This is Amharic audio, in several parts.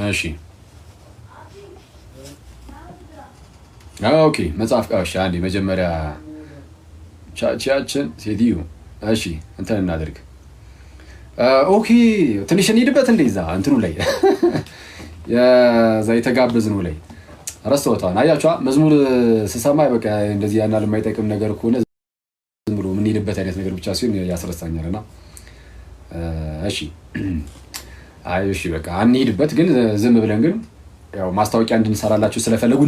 እሺ ኦኬ መጽሐፍ እሺ አንዴ መጀመሪያ ቻችን ሴዲዩ እሺ እንትን እናድርግ ኦኬ ትንሽ እንሂድበት እንደዛ እንትኑ ላይ የዛ የተጋበዝነው ላይ ረስተውታል አያችኋ መዝሙር ስሰማ በቃ እንደዚህ ያናል የማይጠቅም ነገር ከሆነ ዝም ብሎ ምን ሄድበት አይነት ነገር ብቻ ሲሆን ያስረሳኛልና እሺ እሺ በቃ አንሂድበት ግን ዝም ብለን ግን ያው ማስታወቂያ እንድንሰራላችሁ ስለፈለጉ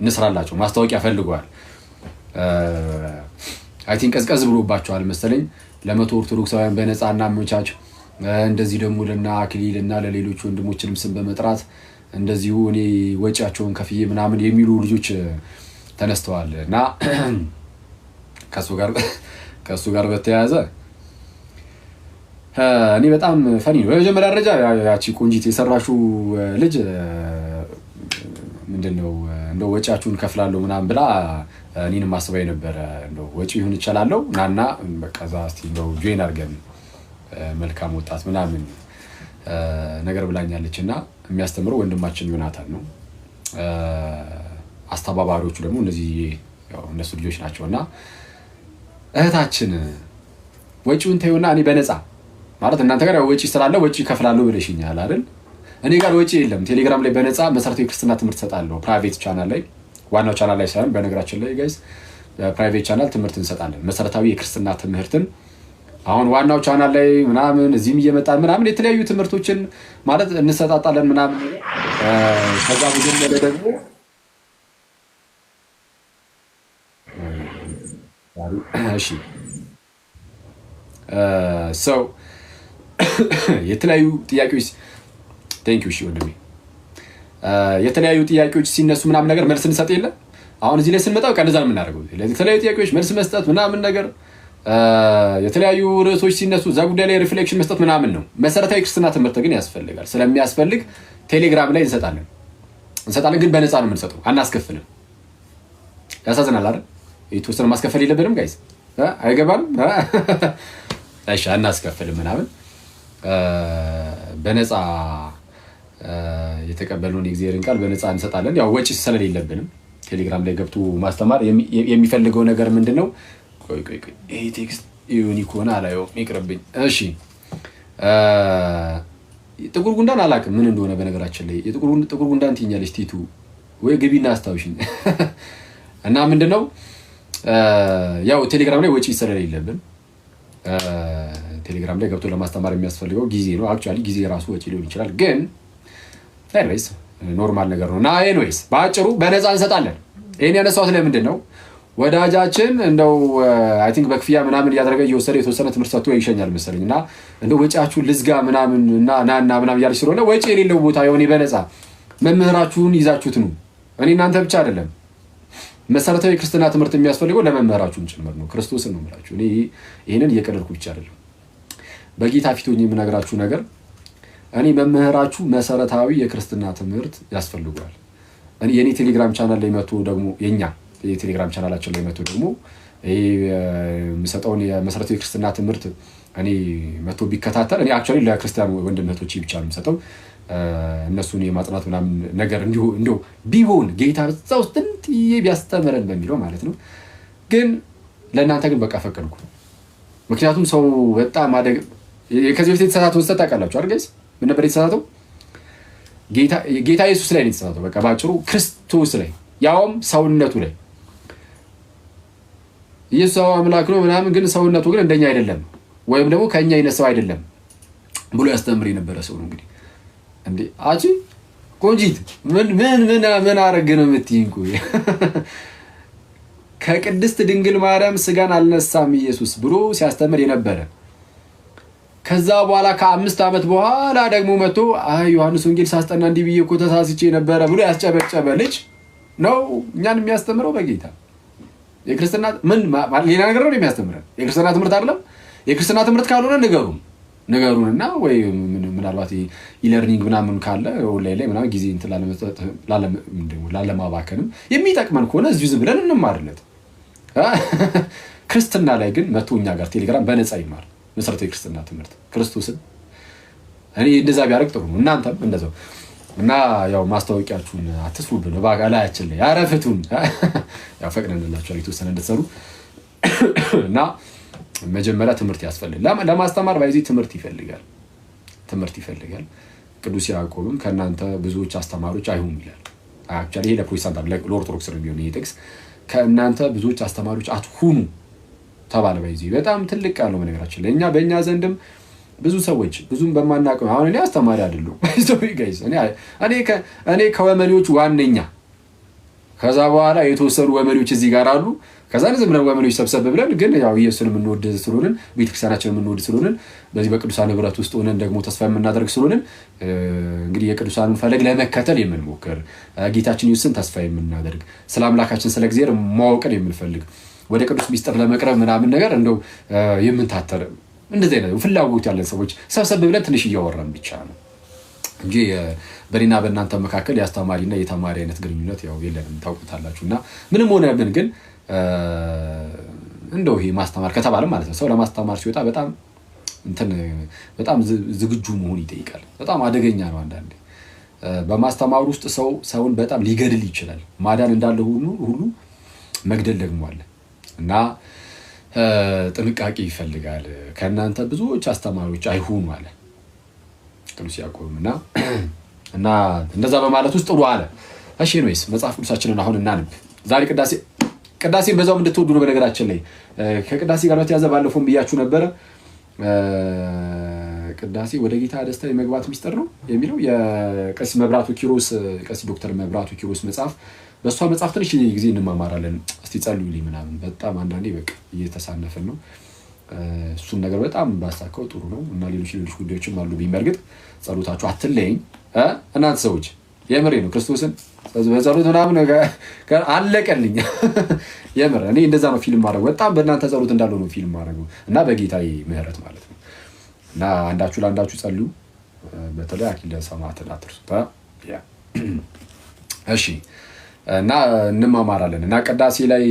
እንስራላችሁ ማስታወቂያ ፈልገዋል አይ ቲንክ ቀዝቀዝ ብሎባቸዋል መሰለኝ ለመቶ ኦርቶዶክሳውያን በነፃና አመቻች እንደዚህ ደግሞ ለና አክሊልና ለሌሎች ወንድሞችንም ስም በመጥራት እንደዚሁ እኔ ወጪያቸውን ከፍዬ ምናምን የሚሉ ልጆች ተነስተዋልና ከሱ ጋር በተያያዘ እኔ በጣም ፈኒ ነው በመጀመሪያ ደረጃ ያቺ ቆንጂት የሰራሹ ልጅ ምንድነው እንደው ወጪያችሁን ከፍላለሁ ምናምን ብላ እኔንም ማስበው ነበር እንደው ወጪ ይሁን ይችላልው ናና በቃ ዛስቲ እንደው ጆይን አድርገን መልካም ወጣት ምናምን ነገር ብላኛለችና የሚያስተምረው ወንድማችን ዮናታን ነው አስተባባሪዎቹ ደግሞ እነዚህ ያው እነሱ ልጆች ናቸውና እህታችን ወጪውን ተይውና እኔ በነፃ ማለት እናንተ ጋር ወጪ ስላለ ወጪ ከፍላለሁ ብለሽኛል አይደል እኔ ጋር ወጪ የለም ቴሌግራም ላይ በነፃ መሰረታዊ ክርስትና ትምህርት ሰጣለሁ ፕራይቬት ቻናል ላይ ዋናው ቻናል ላይ ሳይሆን በነገራችን ላይ ጋይስ ፕራይቬት ቻናል ትምህርት እንሰጣለን መሰረታዊ የክርስትና ትምህርትን አሁን ዋናው ቻናል ላይ ምናምን እዚህም እየመጣን ምናምን የተለያዩ ትምህርቶችን ማለት እንሰጣጣለን ምናምን ከዛ በጀመረ ደግሞ እሺ so የተለያዩ ጥያቄዎች ቴንክ ዩ እሺ ወንድሜ የተለያዩ ጥያቄዎች ሲነሱ ምናምን ነገር መልስ እንሰጥ የለ አሁን እዚህ ላይ ስንመጣው ቀንዛ ነው የምናደርገው የተለያዩ ጥያቄዎች መልስ መስጠት ምናምን ነገር የተለያዩ ርዕሶች ሲነሱ እዛ ጉዳይ ላይ ሪፍሌክሽን መስጠት ምናምን ነው መሰረታዊ ክርስትና ትምህርት ግን ያስፈልጋል ስለሚያስፈልግ ቴሌግራም ላይ እንሰጣለን ግን በነፃ ነው የምንሰጠው አናስከፍልም ያሳዝናል አይደል የተወሰነ ማስከፈል የለብንም ጋይስ አይገባንም እሺ አናስከፍልም ምናምን በነፃ የተቀበልነውን የእግዚአብሔርን ቃል በነፃ እንሰጣለን ያው ወጪ ስለሌለብንም ቴሌግራም ላይ ገብቶ ማስተማር የሚፈልገው ነገር ምንድነው ቆይ ይሄ ቴክስት ዩኒኮና አላየው ይቅርብኝ እሺ ጥቁር ጉንዳን አላውቅም ምን እንደሆነ በነገራችን ላይ ጥቁር ጉንዳን ትኛለች ቲቱ ወይ ግቢና አስታውሽኝ እና ምንድነው ያው ቴሌግራም ላይ ወጪ ስለሌለብን ቴሌግራም ላይ ገብቶ ለማስተማር የሚያስፈልገው ጊዜ ነው አክቹአሊ ጊዜ ራሱ ወጪ ሊሆን ይችላል ግን ኤኒዌይስ ኖርማል ነገር ነውና ኤኒዌይስ ባጭሩ በነፃ እንሰጣለን ይሄን ያነሳሁት ለምንድነው ወዳጃችን እንደው አይ ቲንክ በክፍያ ምናምን ያደረገ እየወሰደ የተወሰነ ትምህርት ሰጥቶ ይሸኛል መሰለኝና እንደው ወጪያችሁን ልዝጋ ምናምን እና ምናምን ያልሽ ስለሆነ ወጪ የሌለው ቦታ የሆነ በነፃ መምህራችሁን ይዛችሁት ነው እኔ እናንተ ብቻ አይደለም መሰረታዊ ክርስትና ትምህርት የሚያስፈልገው ለመምህራችሁን ጭምር ነው ክርስቶስን ነው ማለት ነው ይሄንን እየቀደርኩ ብቻ አይደለም በጌታ ፊት ሆኜ የምነግራችሁ ነገር እኔ መምህራችሁ መሰረታዊ የክርስትና ትምህርት ያስፈልጋል እኔ የኔ ቴሌግራም ቻናል ላይ መጥቶ ደግሞ የኛ የቴሌግራም ቻናላችን ላይ መጥቶ ደግሞ የምሰጠውን የመሰረታዊ ክርስትና ትምህርት እኔ መጥቶ ቢከታተል እኔ አክቹአሊ ለክርስቲያን ወንድነቶቼ ብቻ ነው የምሰጠው እነሱን የማጥናት ምናምን ነገር እንዲሁ ቢሆን ጌታ በዛው ጥንጥዬ ቢያስተምረን በሚለው ማለት ነው ግን ለእናንተ ግን በቃ ፈቀድኩ ምክንያቱም ሰው በጣም ማደግ ከዚህ በፊት የተሳሳተው ውስጥ ታውቃላችሁ አይደል ጋይስ ምን ነበር የተሳሳተው ጌታ ኢየሱስ ላይ ነው የተሳሳተው በቃ ባጭሩ ክርስቶስ ላይ ያውም ሰውነቱ ላይ ኢየሱስ አምላክ ነው ምናምን ግን ሰውነቱ ግን እንደኛ አይደለም ወይም ደግሞ ከኛ ይነሳው አይደለም ብሎ ያስተምር የነበረ ሰው ነው እንግዲህ እንዴ አጂ ቆንጂት ምን አረገ ነው የምትይንኩ ከቅድስት ድንግል ማርያም ስጋን አልነሳም ኢየሱስ ብሎ ሲያስተምር የነበረ ከዛ በኋላ ከ5 ዓመት በኋላ ደግሞ መጥቶ ዮሐንስ ወንጌል ሳስጠና እንዲህ ብዬ እኮ ተሳስቼ ነበረ ብሎ ያስጨበጨበ ልጅ ነው እኛን የሚያስተምረው በጌታ የክርስትና ምን ሌላ ነገር ነው የሚያስተምረን የክርስትና ትምህርት አይደለም የክርስትና ትምህርት ካልሆነ ነገሩንና ወይ ምናልባት ኢለርኒንግ ምናምን ካለ ኦንላይን ላይ ምናምን ጊዜ እንትን ላለማባከንም የሚጠቅመን ከሆነ እዚሁ ዝም ብለን እንማርለት ክርስትና ላይ ግን መጥቶ እኛ ጋር ቴሌግራም በነፃ ይማር መሰረታዊ ክርስትና ትምህርት ክርስቶስን እኔ እንደዛ ቢያደርግ ጥሩ ነው እናንተም እንደዛው እና ያው ማስታወቂያችሁን አትስሩብን በአጋላችን ላይ ያረፍቱን ያው ፈቅደንላችኋል የተወሰነ እንድትሰሩ እና መጀመሪያ ትምህርት ያስፈልጋል። ለማስተማር ባይዚ ትምህርት ይፈልጋል። ቅዱስ ያዕቆብም ከእናንተ ብዙዎች አስተማሪዎች አይሁኑ ይላል። አክቹዋሊ ይሄ ለፕሮቴስታንት ለኦርቶዶክስ ነው የሚሆነው ይሄ ጥቅስ። ከእናንተ ብዙዎች አስተማሪዎች አትሁኑ ተባለ። ባይዚ በጣም ትልቅ ቃል ነው በነገራችን ላይ። በእኛ ዘንድም ብዙ ሰዎች ብዙም በማናውቀው አሁን እኔ አስተማሪ አይደለሁም ጋይስ። እኔ ከወመኔዎች ዋነኛ ከዛ በኋላ የተወሰኑ ወመኔዎች እዚህ ጋር አሉ። ከዛ ዝም ብለን ወመኔዎች ሰብሰብ ብለን ግን ያው ኢየሱስን የምንወድ ስለሆንን ቤተክርስቲያናችንን የምንወድ ስለሆንን በዚህ በቅዱሳን ህብረት ውስጥ ሆነን ደግሞ ተስፋ የምናደርግ ስለሆንን እንግዲህ የቅዱሳኑን ፈለግ ለመከተል የምንሞክር ጌታችን ኢየሱስን ተስፋ የምናደርግ ስለ አምላካችን ስለ እግዚአብሔር ማወቅን የምንፈልግ ወደ ቅዱስ ሚስጥር ለመቅረብ ምናምን ነገር እንደው የምንታተር እንደዚህ አይነት ፍላጎት ያለን ሰዎች ሰብሰብ ብለን ትንሽ እያወራን ብቻ ነው እንጂ በእኔና በእናንተ መካከል የአስተማሪና የተማሪ አይነት ግንኙነት ያው የለንም ታውቁታላችሁ። እና ምንም ሆነ ምን ግን እንደው ይሄ ማስተማር ከተባለ ማለት ነው ሰው ለማስተማር ሲወጣ በጣም ዝግጁ መሆን ይጠይቃል። በጣም አደገኛ ነው። አንዳንዴ በማስተማር ውስጥ ሰውን በጣም ሊገድል ይችላል። ማዳን እንዳለ ሁሉ መግደል ደግሞ አለ እና ጥንቃቄ ይፈልጋል። ከእናንተ ብዙዎች አስተማሪዎች አይሁኑ አለ ቅዱስ ያዕቆብ እና እንደዛ በማለት ውስጥ ጥሩ አለ። እሺ ነውስ መጽሐፍ ቅዱሳችንን አሁን እናንብ። ዛሬ ቅዳሴን በዛውም እንድትወዱ ነው። በነገራችን ላይ ከቅዳሴ ጋር በተያዘ ባለፈውም ብያችሁ ነበረ። ቅዳሴ ወደ ጌታ ደስታ የመግባት ሚስጥር ነው የሚለው የቀሲስ ዶክተር መብራቱ ኪሮስ መጽሐፍ። በእሷ መጽሐፍ ትንሽ ጊዜ እንማማራለን። እስቲ ጸልዩልኝ ምናምን በጣም አንዳንዴ በቃ እየተሳነፍን ነው። እሱን ነገር በጣም ባሳካው ጥሩ ነው እና ሌሎች ጉዳዮችም አሉ። ቢመርግጥ ጸሎታችሁ አትለይኝ እናንተ ሰዎች። የምሬ ነው። ክርስቶስን በጸሎት ምናምን አለቀልኝ። የምር እኔ እንደዛ ነው ፊልም ማድረገው። በጣም በእናንተ ጸሎት እንዳለው ነው ፊልም ማድረገው እና በጌታዬ ምህረት ማለት ነው። እና አንዳችሁ ለአንዳችሁ ጸልዩ። በተለይ አክሊለ ሰማዕትን አትርሱት። እሺ እና እንማማራለን እና ቅዳሴ ላይ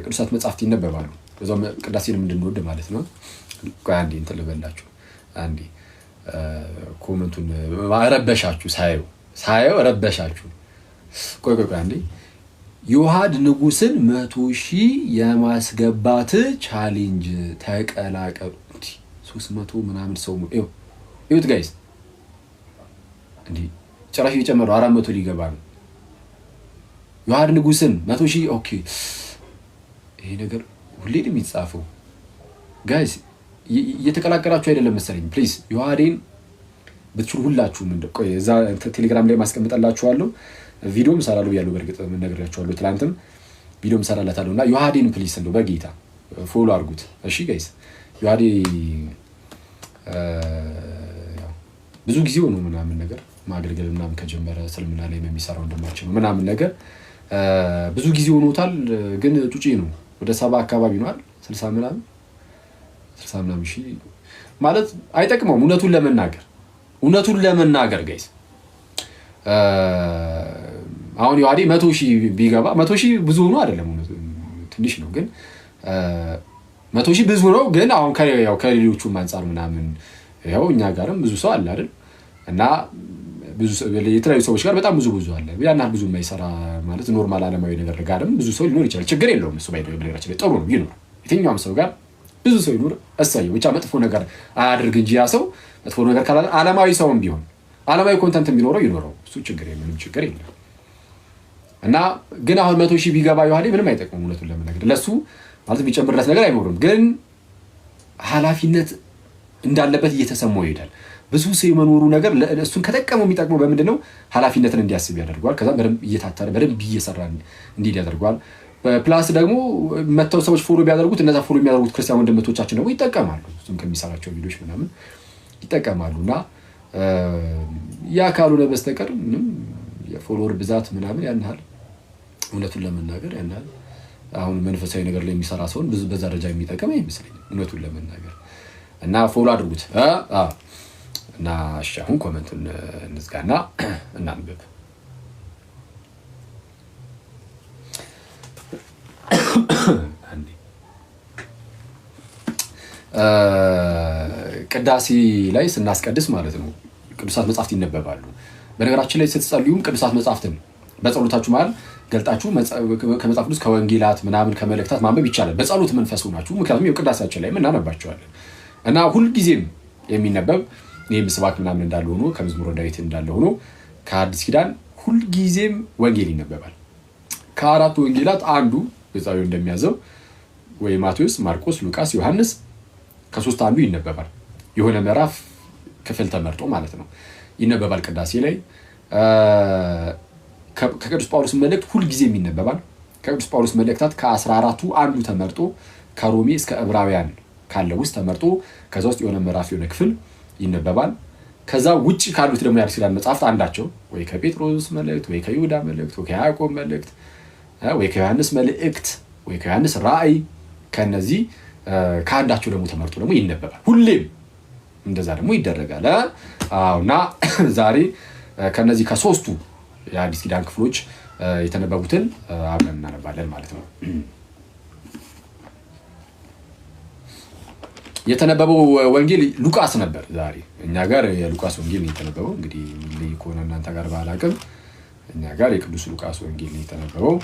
ቅዱሳት መጻሕፍት ይነበባሉ። በዛው ቅዳሴን እንድንወድ ማለት ነው። ቆይ አንዴ እንትን ልበላችሁ። አንዴ ኮመንቱን ረበሻችሁ ሳየው ረበሻችሁ። ቆይ አንዴ ዮሐድ ንጉስን 100,000 የማስገባት ቻሌንጅ ተቀላቀሉ። 300 ምናምን ሰው ይሁት ጋይስ እንዴ ጭራሽ እየጨመሩ 400 ሊገባ ነው። ዮሐድ ንጉስን 100,000 ኦኬ። ይሄ ነገር ሁሌ ነው የሚጻፈው ጋይስ። እየተቀላቀላችሁ አይደለም መሰለኝ። ፕሊዝ ዮሐዴን ብትችሉ ሁላችሁም ቆይ እዛ ቴሌግራም ላይ ማስቀምጠላችኋለሁ። ቪዲዮም ሰራለሁ ያለው በርግጥ ምን ነግሬያችኋለሁ። ትላንትም ቪዲዮም ሰራላታለሁ እና ዮሐዴን ፕሊዝ እንደው በጌታ ፎሎ አድርጉት እሺ ጋይስ። ዮሐዴ ብዙ ጊዜው ነው ምናምን ነገር ማገልገል ምናምን ከጀመረ እስልምና ላይ የሚሰራው እንደማችን ነው ምናምን ነገር ብዙ ጊዜ ሆኖታል። ግን ጩጪ ነው። ወደ 70 አካባቢ ነው አይደል? 60 ምናምን ሺህ ማለት አይጠቅመውም። እውነቱን ለመናገር ጋይስ አሁን ዮሐዴ 100,000 ቢገባ 100,000 ብዙ ነው አይደለም? ትንሽ ነው ግን 100,000 ብዙ ነው ግን አሁን ከሌሎቹም አንፃር ምናምን ያው እኛ ጋርም ብዙ ሰው አለ አይደል? እና ብዙ የተለያዩ ሰዎች ጋር በጣም ብዙ አለ። ያን ያህል ብዙ የማይሰራ ማለት ኖርማል ዓለማዊ ነገር ጋርም ብዙ ሰው ሊኖር ይችላል። ችግር የለውም እሱ ባይደው በነገራችን ላይ ጥሩ ነው ይኖር። የትኛውም ሰው ጋር ብዙ ሰው ይኖር እሰየው። ብቻ መጥፎ ነገር አያድርግ እንጂ ያ ሰው መጥፎ ነገር ካላለ ዓለማዊ ሰውም ቢሆን ዓለማዊ ኮንተንት ቢኖረው ይኖረው እሱ ችግር የለም ችግር የለም። እና ግን አሁን 100,000 ቢገባ ዮሐዴ ምንም አይጠቅምም። እውነቱን ለመናገር ለሱ ማለት ቢጨምርለት ነገር አይኖርም። ግን ኃላፊነት እንዳለበት እየተሰማው ይሄዳል። ብዙ ሰው የመኖሩ ነገር እሱን ከጠቀመው የሚጠቅመው በምንድን ነው? ኃላፊነትን እንዲያስብ ያደርገዋል። ከዛ በደንብ እየታተረ በደንብ እየሰራ እንዲሄድ ያደርገዋል። ፕላስ ደግሞ መተው ሰዎች ፎሎ ቢያደርጉት እነዛ ፎሎ የሚያደርጉት ክርስቲያን ወንድሞቻችን ደግሞ ይጠቀማሉ። እሱም ከሚሰራቸው ቪዲዮዎች ምናምን ይጠቀማሉ። እና ያ ካልሆነ በስተቀር ምንም የፎሎወር ብዛት ምናምን ያን ያህል እውነቱን ለመናገር ያን ያህል አሁን መንፈሳዊ ነገር ላይ የሚሰራ ሰውን ብዙ በዛ ደረጃ የሚጠቀም አይመስለኝም እውነቱን ለመናገር። እና ፎሎ አድርጉት እና እሺ አሁን ኮሜንቱን እንዝጋና እናንብብ። ቅዳሴ ላይ ስናስቀድስ ማለት ነው ቅዱሳት መጻሕፍት ይነበባሉ በነገራችን ላይ ስትጸልዩም ቅዱሳት መጻሕፍትን በጸሎታችሁ መሃል ገልጣችሁ ከመጽሐፍ ቅዱስ ከወንጌላት ምናምን ከመልእክታት ማንበብ ይቻላል በጸሎት መንፈስ ሆናችሁ። ምክንያቱም የቅዳሴያችን ላይ እናነባቸዋለን እና ሁልጊዜም የሚነበብ ይህም ስብሐት ምናምን እንዳለ ሆኖ ከመዝሙረ ዳዊት እንዳለ ሆኖ ከአዲስ ኪዳን ሁልጊዜም ወንጌል ይነበባል። ከአራቱ ወንጌላት አንዱ በዛው እንደሚያዘው ወይ ማቴዎስ፣ ማርቆስ፣ ሉቃስ፣ ዮሐንስ ከሶስት አንዱ ይነበባል። የሆነ ምዕራፍ ክፍል ተመርጦ ማለት ነው ይነበባል ቅዳሴ ላይ። ከቅዱስ ጳውሎስ መልእክት ሁልጊዜም ይነበባል። ከቅዱስ ጳውሎስ መልእክታት ከ14ቱ አንዱ ተመርጦ ከሮሜ እስከ ዕብራውያን ካለው ውስጥ ተመርጦ ከዛ ውስጥ የሆነ ምዕራፍ የሆነ ክፍል ይነበባል። ከዛ ውጭ ካሉት ደግሞ የአዲስ ኪዳን መጽሐፍት አንዳቸው ወይ ከጴጥሮስ መልእክት ወይ ከይሁዳ መልእክት ወይ ከያዕቆብ መልእክት ወይ ከዮሐንስ መልእክት ወይ ከዮሐንስ ራእይ ከነዚህ ከአንዳቸው ደግሞ ተመርጦ ደግሞ ይነበባል። ሁሌም እንደዛ ደግሞ ይደረጋል። እና ዛሬ ከነዚህ ከሶስቱ የአዲስ ኪዳን ክፍሎች የተነበቡትን አብረን እናነባለን ማለት ነው። የተነበበው ወንጌል ሉቃስ ነበር። ዛሬ እኛ ጋር የሉቃስ ወንጌል ነው የተነበበው። እንግዲህ ልይ ከሆነ እናንተ ጋር ባላቅም እኛ ጋር የቅዱስ ሉቃስ ወንጌል ነው የተነበበው።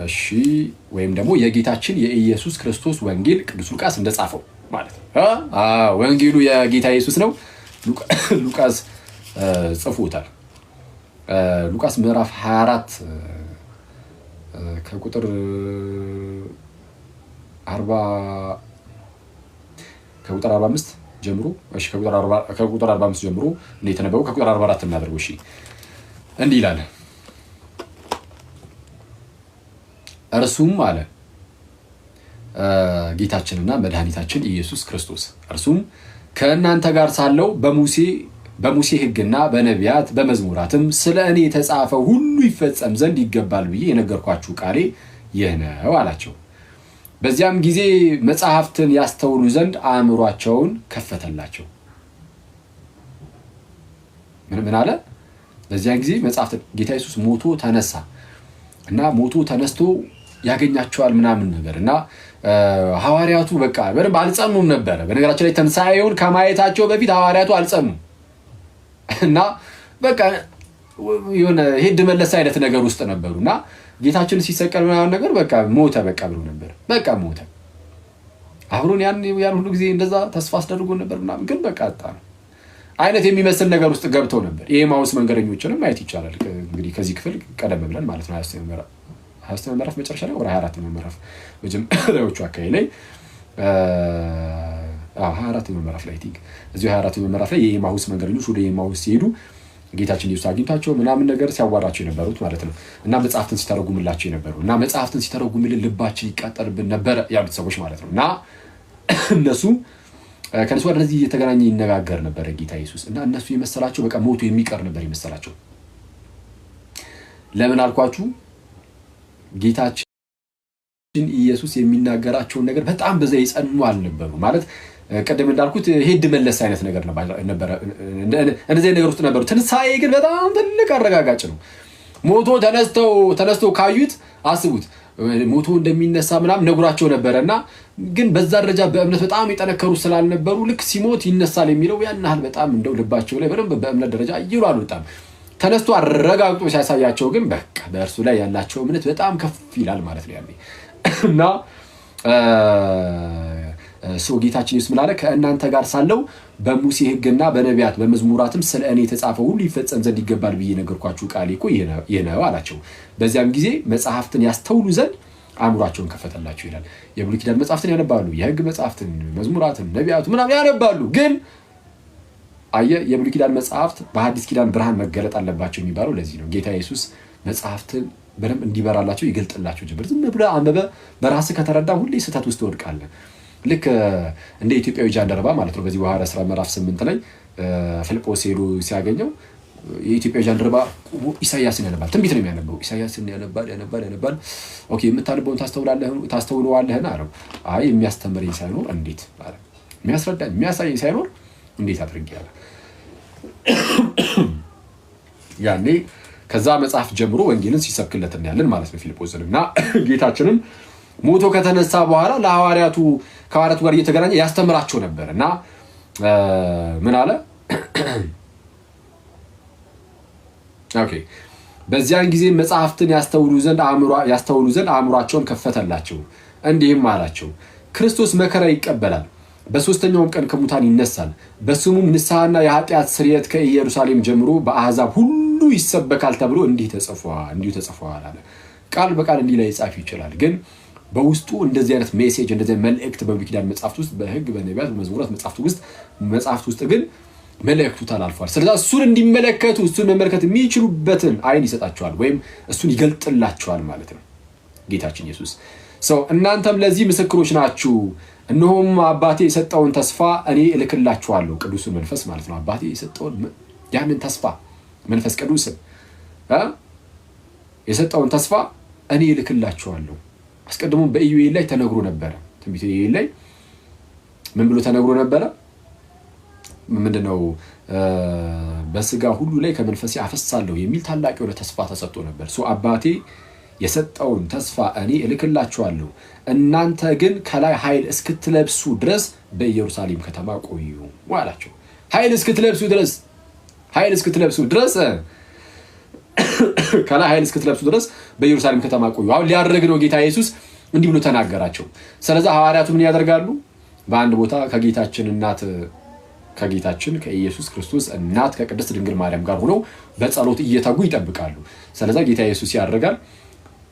እሺ፣ ወይም ደግሞ የጌታችን የኢየሱስ ክርስቶስ ወንጌል ቅዱስ ሉቃስ እንደጻፈው ማለት ነው። ወንጌሉ የጌታ ኢየሱስ ነው። ሉቃስ ጽፎታል። ሉቃስ ምዕራፍ 24 ከቁጥር 45 ጀምሮ እሺ፣ ከቁጥር 45 ጀምሮ ነው የተነበበው። ከቁጥር 44 እናደርገው። እሺ፣ እንዲህ ይላል። እርሱም አለ ጌታችንና መድኃኒታችን ኢየሱስ ክርስቶስ እርሱም ከእናንተ ጋር ሳለው በሙሴ ሕግና በነቢያት በመዝሙራትም ስለ እኔ የተጻፈው ሁሉ ይፈጸም ዘንድ ይገባል ብዬ የነገርኳችሁ ቃሌ ይህ ነው አላቸው። በዚያም ጊዜ መጽሐፍትን ያስተውሉ ዘንድ አእምሯቸውን ከፈተላቸው። ምን አለ? በዚያን ጊዜ መጽሐፍትን ጌታ ኢየሱስ ሞቶ ተነሳ እና ሞቶ ተነስቶ ያገኛቸዋል ምናምን ነገር እና ሐዋርያቱ በቃ በደንብ አልጸኑም ነበረ። በነገራችን ላይ ትንሣኤውን ከማየታቸው በፊት ሐዋርያቱ አልጸኑም እና በቃ የሆነ ሄድ መለስ አይነት ነገር ውስጥ ነበሩና ጌታችን ሲሰቀል ምናምን ነገር በቃ ሞተ በቃ ብሎ ነበር። በቃ ሞተ። አብሮን ያን ሁሉ ጊዜ እንደዛ ተስፋ አስደርጎ ነበር ምናምን፣ ግን በቃ አጣ ነው አይነት የሚመስል ነገር ውስጥ ገብተው ነበር። የኤማሁስ መንገደኞችንም ማየት ይቻላል። እንግዲህ ከዚህ ክፍል ቀደም ብለን ማለት ነው 20 ምዕራፍ መጨረሻ ላይ ወደ 24 ምዕራፍ መጀመሪያዎቹ አካባቢ ላይ 24 ምዕራፍ ላይ ቲንክ እዚሁ 24 ምዕራፍ ላይ የኤማሁስ መንገደኞች ወደ ኤማሁስ ሲሄዱ ጌታችን ኢየሱስ አግኝቷቸው ምናምን ነገር ሲያዋራቸው የነበሩት ማለት ነው እና መጽሐፍትን ሲተረጉምላቸው የነበሩ እና መጽሐፍትን ሲተረጉምልን ልባችን ይቃጠልብን ነበረ ያሉት ሰዎች ማለት ነው። እና እነሱ ከነሱ ጋር እንደዚህ እየተገናኘ ይነጋገር ነበረ ጌታ ኢየሱስ እና እነሱ የመሰላቸው በቃ ሞቶ የሚቀር ነበር የመሰላቸው። ለምን አልኳችሁ? ጌታችን ኢየሱስ የሚናገራቸውን ነገር በጣም በዛ ይጸኑ አልነበሩ ማለት ቀደም እንዳልኩት ሄድ መለስ አይነት ነገር ነበር። እንደዚህ ነገር ውስጥ ነበሩ። ትንሣኤ ግን በጣም ትልቅ አረጋጋጭ ነው። ሞቶ ተነስተው ካዩት አስቡት፣ ሞቶ እንደሚነሳ ምናምን ነግራቸው ነበረና ግን በዛ ደረጃ በእምነት በጣም የጠነከሩ ስላልነበሩ ልክ ሲሞት ይነሳል የሚለው ያን ያህል በጣም እንደው ልባቸው ላይ በደንብ በእምነት ደረጃ ይሉ አልወጣም። ተነስቶ አረጋግጦ ሲያሳያቸው ግን በቃ በእርሱ ላይ ያላቸው እምነት በጣም ከፍ ይላል ማለት ነው ያኔ እና ጌታችን ኢየሱስ ምን አለ? ከእናንተ ጋር ሳለው በሙሴ ሕግና በነቢያት በመዝሙራትም ስለ እኔ የተጻፈው ሁሉ ይፈጸም ዘንድ ይገባል ብዬ ነገርኳችሁ ቃሌ እኮ ይህ ነው አላቸው። በዚያም ጊዜ መጽሐፍትን ያስተውሉ ዘንድ አእምሯቸውን ከፈተላቸው ይላል። የብሉይ ኪዳን መጽሐፍትን ያነባሉ፣ የሕግ መጽሐፍትን፣ መዝሙራትን፣ ነቢያቱ ምናምን ያነባሉ። ግን የብሉይ ኪዳን መጽሐፍት በሐዲስ ኪዳን ብርሃን መገለጥ አለባቸው የሚባለው ለዚህ ነው። ጌታ ኢየሱስ መጽሐፍትን በደንብ እንዲበራላቸው ይገልጥላቸው ጀመር። ዝም ብለህ አንብበህ በራስህ ከተረዳ ሁሌ ስህተት ውስጥ ትወድቃለህ። ልክ እንደ ኢትዮጵያዊ ጃንደረባ ማለት ነው። በዚህ በሐዋርያት ሥራ ምዕራፍ 8 ላይ ፊልጶስ ሄዶ ሲያገኘው የኢትዮጵያዊ ጃንደረባ ኢሳይያስን ያነባል። ትንቢት ነው የሚያነበው። ኢሳይያስን ያነባል። ኦኬ የምታነበውን ታስተውለዋለህን አለው። አይ የሚያስተምረኝ ሳይኖር እንዴት አለ። የሚያስረዳኝ የሚያሳየኝ ሳይኖር እንዴት አድርጌ አለ። ያኔ ከዛ መጽሐፍ ጀምሮ ወንጌልን ሲሰብክለት እናያለን ማለት ነው ፊልጶስን እና ጌታችንም ሞቶ ከተነሳ በኋላ ከሐዋርያቱ ጋር እየተገናኘ ያስተምራቸው ነበር እና ምን አለ? ኦኬ። በዚያን ጊዜ መጽሐፍትን ያስተውሉ ዘንድ አእምሯቸውን ከፈተላቸው፣ እንዲህም አላቸው፣ ክርስቶስ መከራ ይቀበላል፣ በሦስተኛውም ቀን ከሙታን ይነሳል፣ በስሙም ንስሐና የኃጢአት ስርየት ከኢየሩሳሌም ጀምሮ በአሕዛብ ሁሉ ይሰበካል ተብሎ እንዲሁ ተጽፏል አለ። ቃል በቃል እንዲህ ላይ ጻፍ ይችላል፣ ግን በውስጡ እንደዚህ አይነት ሜሴጅ እንደዚህ መልእክት በብሉይ ኪዳን መጽሐፍት ውስጥ በሕግ በነቢያት በመዝሙራት መጽሐፍት ውስጥ ግን መልእክቱ ተላልፏል። ስለዚህ እሱን እንዲመለከቱ እሱን መመልከት የሚችሉበትን አይን ይሰጣቸዋል ወይም እሱን ይገልጥላቸዋል ማለት ነው ጌታችን ኢየሱስ። እናንተም ለዚህ ምስክሮች ናችሁ። እነሆም አባቴ የሰጠውን ተስፋ እኔ እልክላችኋለሁ። ቅዱሱን መንፈስ ማለት ነው። አባቴ የሰጠውን ያንን ተስፋ መንፈስ ቅዱስን የሰጠውን ተስፋ እኔ እልክላችኋለሁ። አስቀድሞ በኢዩኤል ላይ ተነግሮ ነበረ። ትንቢተ ኢዩኤል ላይ ምን ብሎ ተነግሮ ነበረ? ምንድነው? በስጋ ሁሉ ላይ ከመንፈሴ አፈሳለሁ የሚል ታላቅ የሆነ ተስፋ ተሰጥቶ ነበር። አባቴ የሰጠውን ተስፋ እኔ እልክላችኋለሁ፣ እናንተ ግን ከላይ ኃይል እስክትለብሱ ድረስ በኢየሩሳሌም ከተማ ቆዩ አላቸው። ኃይል እስክትለብሱ ድረስ ከላይ ኃይል እስክትለብሱ ድረስ በኢየሩሳሌም ከተማ ቆዩ። አሁን ሊያደርግ ነው ጌታ ኢየሱስ እንዲህ ብሎ ተናገራቸው። ስለዚህ ሐዋርያቱ ምን ያደርጋሉ? በአንድ ቦታ ከጌታችን ከኢየሱስ ክርስቶስ እናት ከቅድስት ድንግል ማርያም ጋር ሆነው በጸሎት እየተጉ ይጠብቃሉ። ስለዚህ ጌታ ኢየሱስ ያደርጋል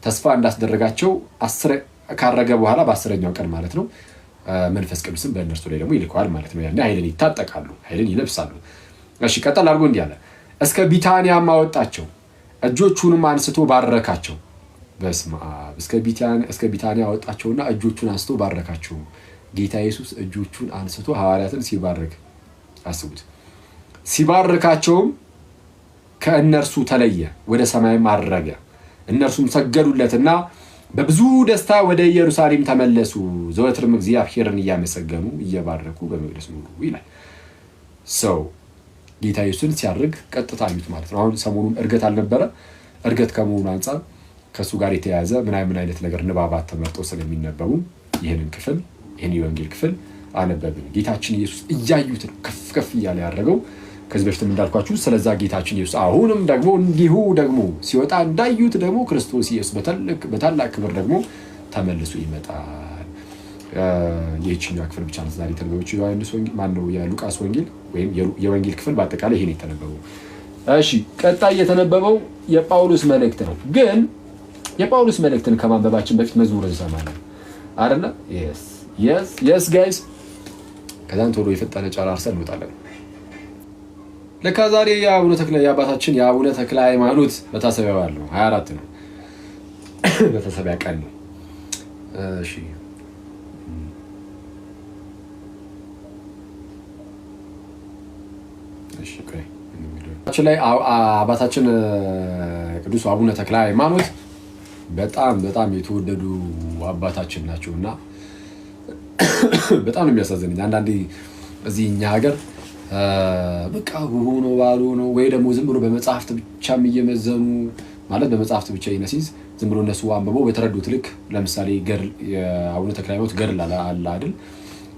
ተስፋ እንዳስደረጋቸው ካረገ በኋላ በ10ኛው ቀን ማለት ነው መንፈስ ቅዱስን በእነርሱ ላይ ደግሞ ይልከዋል ማለት ነው። ያኔ ኃይልን ይታጠቃሉ፣ ኃይልን ይለብሳሉ። እሺ ቀጠል አድርጎ እንዲህ አለ፣ እስከ ቢታንያም አወጣቸው፣ እጆቹንም አንስቶ ባረካቸው። በስመ አብ። እስከ ቢታንያ አወጣቸውና እጆቹን አንስቶ ባረካቸው። ጌታ ኢየሱስ እጆቹን አንስቶ ሐዋርያትን ሲባርክ አስቡት። ሲባርካቸውም ከእነርሱ ተለየ፣ ወደ ሰማይም አረገ። እነርሱም ሰገዱለትና በብዙ ደስታ ወደ ኢየሩሳሌም ተመለሱ፣ ዘወትርም እግዚአብሔርን እያመሰገኑ እየባረኩ በመቅደስ ኖሩ ይላል። ጌታ ኢየሱስን ሲያርግ ቀጥታ አዩት ማለት ነው። አሁን ሰሞኑን እርገት አልነበረ? እርገት ከመሆኑ አንጻር ከእሱ ጋር የተያያዘ ምን አይነት ነገር ንባባት ተመርጦ ስለሚነበቡ ይህን የወንጌል ክፍል አነበብን። ጌታችን ኢየሱስ እያዩት ነው ከፍ ከፍ እያለ ያደረገው። ከዚህ በፊትም እንዳልኳችሁ ስለዛ ጌታችን ኢየሱስ አሁንም ደግሞ እንዲሁ ደግሞ ሲወጣ እንዳዩት ደግሞ ክርስቶስ ኢየሱስ በታላቅ ክብር ደግሞ ተመልሶ ይመጣል። ይህችኛው ክፍል ብቻ ነው ዛሬ የተነበበችው። ዮሐንስ ወንጌል ማነው የሉቃስ ወንጌል ወይም የወንጌል ክፍል በአጠቃላይ ይሄን የተነበበው። እሺ ቀጣይ የተነበበው የጳውሎስ መልእክት ነው። ግን የጳውሎስ መልእክትን ከማንበባችን በፊት መዝሙር እንሰማለን አይደለ? የስ ጋይስ ከዛን ቶሎ የፈጠነ ጨራርሰን እንወጣለን። ለካ ዛሬ የአባታችን የአቡነ ተክለ ሃይማኖት መታሰቢያ በዓል ነው። 24 ነው መታሰቢያ ቀን ነው። እሺ ላይ አባታችን ቅዱስ አቡነ ተክለ ሃይማኖት በጣም የተወደዱ አባታችን ናቸውና በጣም ነው የሚያሳዝነኝ። አንዳንዴ እዚህ እኛ ሀገር በቃ ሆኖ ባሉ ነው ወይ ደግሞ ዝም ብሎ በመጽሐፍት ብቻም እየመዘኑ ማለት በመጽሐፍት ብቻ ይነሲዝ ዝም ብሎ እነሱ አንብበው በተረዱት ልክ ለምሳሌ ገድል የአቡነ ተክለ ሃይማኖት ገድል አለ አይደል?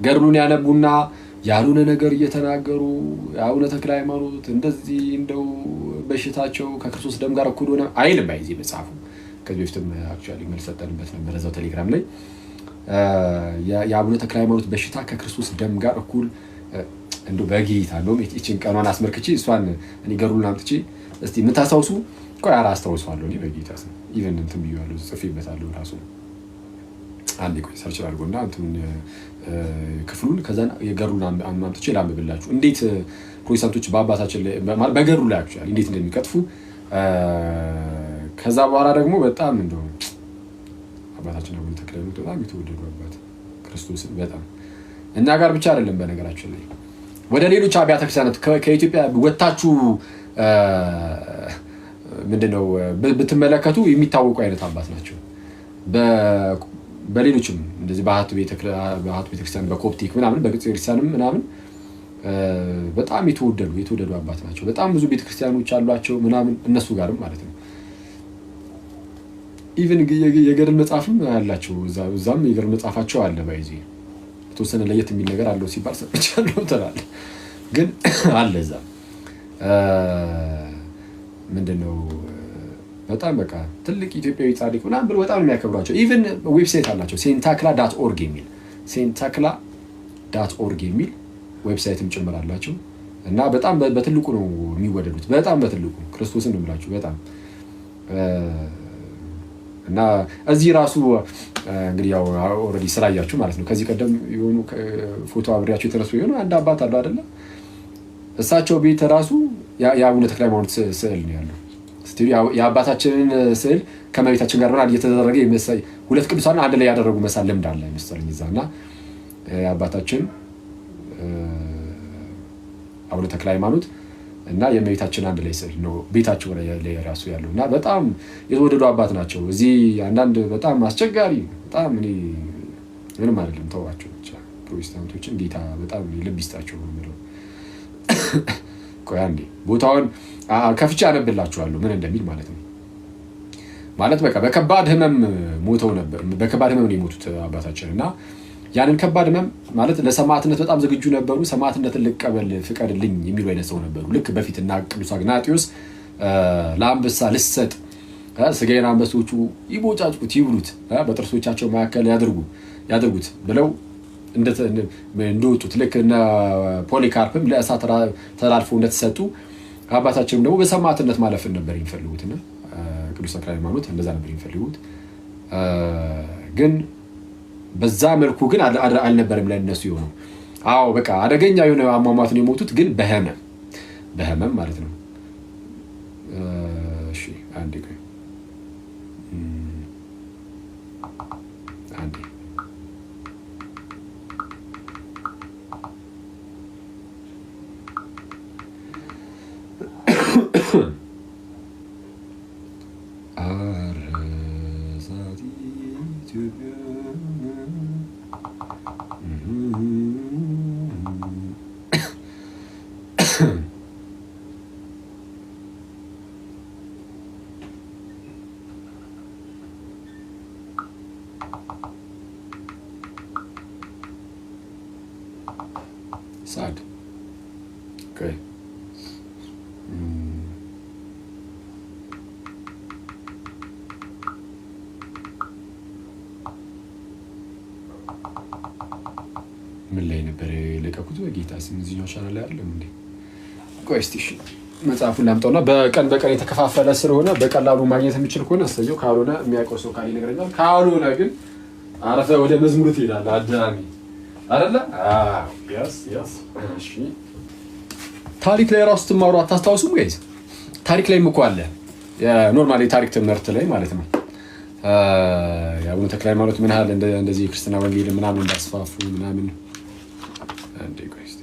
ገድሉን ያነቡና ያሉነ ነገር እየተናገሩ የአቡነ ተክለ ሃይማኖት እንደዚህ እንደው በሽታቸው ከክርስቶስ ደም ጋር እኩል ሆነ አይልም። አይዚ መጽሐፉ ከዚህ በፊትም አክቹአሊ መልስ ሰጠንበት ነበር እዛው ቴሌግራም ላይ የአቡነ ተክለ ሃይማኖት በሽታ ከክርስቶስ ደም ጋር እኩል እንደው በጌታ ነው። እቺን ቀኗን አስመርክቼ እሷን እኔ ገድሉን አምጥቼ እስቲ የምታስታውሱ ቆይ አላስታውሰዋለሁ እኔ በጌታ ስም ኢቨን እንትን ብዬዋለሁ ጽፌበታለሁ ራሱ አንዴ ቆይ ሰርች አድርጎና እንትን ክፍሉን ከዛን የገድሉን አምጥቼ ላምብላችሁ እንዴት ፕሮቴስታንቶች በአባታችን ላይ በገድሉ ላይ አክቹአሊ እንዴት እንደሚቀጥፉ ከዛ በኋላ ደግሞ በጣም እንደው አባታችን አቡነ ተክለ ሃይማኖት በጣም የተወደዱ አባት ክርስቶስን በጣም እኛ ጋር ብቻ አይደለም በነገራችን ላይ ወደ ሌሎች አብያተ ክርስቲያናት ከኢትዮጵያ ወጣችሁ ምንድነው ብትመለከቱ የሚታወቁ አይነት አባት ናቸው። በሌሎችም እንደዚህ በአሐቱ ቤተክርስቲያን በኮፕቲክ ምናምን በግብጽ ቤተክርስቲያንም ምናምን በጣም የተወደዱ አባት ናቸው። በጣም ብዙ ቤተክርስቲያኖች አሏቸው ምናምን እነሱ ጋርም ማለት ነው። ኢቭን የገድል መጽሐፍም ያላቸው እዛም የገድል መጽሐፋቸው አለ። ባይዚ የተወሰነ ለየት የሚል ነገር አለው ሲባል ሰምቻለሁ ተላለ ግን አለ እዛ ምንድነው በጣም በቃ ትልቅ ኢትዮጵያዊ ጻድቅ ምናምን ብሎ በጣም የሚያከብሯቸው ኢቭን ዌብሳይት አላቸው ሴንታክላ.org የሚል ሴንታክላ.org የሚል ዌብሳይትም ጭምር አላቸው እና በጣም በትልቁ ነው የሚወደዱት በጣም በትልቁ ክርስቶስን ነው የምላችሁ በጣም እና እዚህ ራሱ እንግዲህ ያው ኦልሬዲ ስላያችሁ ማለት ነው ከዚህ ቀደም የሆኑ ፎቶ አብሬያቸው የተነሱ የሆኑ አንድ አባት አሉ አይደለ እሳቸው ቤት ራሱ የአቡነ ተክለ ሃይማኖት ስዕል ነው ያለው የአባታችንን ስዕል ከመቤታችን ጋር ምናምን እየተደረገ ይመስል ሁለት ቅዱሳን አንድ ላይ ያደረጉ መሳል ልምድ አለ መሰለኝ እዛና የአባታችን አቡነ ተክለ ሃይማኖት እና የመቤታችን አንድ ላይ ስዕል ነው ቤታቸው ላይ ራሱ ያለው እና በጣም የተወደዱ አባት ናቸው እዚህ አንዳንድ በጣም አስቸጋሪ በጣም እኔ ምንም አይደለም ተዋቸው ብቻ ፕሮቴስታንቶችን ጌታ በጣም ልብ ይስጣቸው ነው የሚለው ቆይ አንዴ ቦታውን ከፍቼ አነብላችኋለሁ ምን እንደሚል ማለት ነው ማለት በቃ በከባድ ህመም ሞተው ነበር በከባድ ህመም ነው የሞቱት አባታችን እና ያንን ከባድ ህመም ማለት ለሰማዕትነት በጣም ዝግጁ ነበሩ ሰማዕትነትን ልቀበል ፍቀድልኝ የሚሉ አይነት ሰው ነበሩ ልክ በፊትና ቅዱስ አግናጢዮስ ለአንበሳ ልሰጥ ስጋዬን አንበሶቹ ይቦጫጩት ይብሉት በጥርሶቻቸው መካከል ያድርጉት ብለው እንደወጡት ልክ እነ ፖሊካርፕም ለእሳት ተላልፎ እንደተሰጡ አባታችንም ደግሞ በሰማዕትነት ማለፍን ነበር የሚፈልጉትና ቅዱስ ተክለ ሃይማኖት እንደዛ ነበር የሚፈልጉት ግን በዛ መልኩ ግን አልነበረም ለነሱ የሆነው አዎ በቃ አደገኛ የሆነ አሟሟት ነው የሞቱት ግን በህመም ማለት ነው እሺ አንዴ sad okay ምን ላይ ነበር የለቀኩት በጌታ ስም እዚህኛው ቻናል ላይ አይደለም እንዴ ቆይ እስቲ መጽሐፉን ላምጣውና በቀን የተከፋፈለ ስለሆነ በቀላሉ ማግኘት የሚችል ከሆነ አሰየው ካልሆነ የሚያውቀው ሰው ካለ ይነግረኛል ካልሆነ ግን አረፈ ወደ መዝሙሩ ትሄዳለህ አዳሚ አይደለ ያስ እሺ ታሪክ ላይ ራሱ ትማሩ አታስታውሱም ጋይስ ታሪክ ላይ ምቆ አለ የኖርማሊ ታሪክ ትምህርት ላይ ማለት ነው የአቡነ ተክለ ሃይማኖት ምን ያህል እንደዚህ ክርስትና ወንጌል ምናምን እንዳስፋፉ ምናምን አንዴ ጋይስ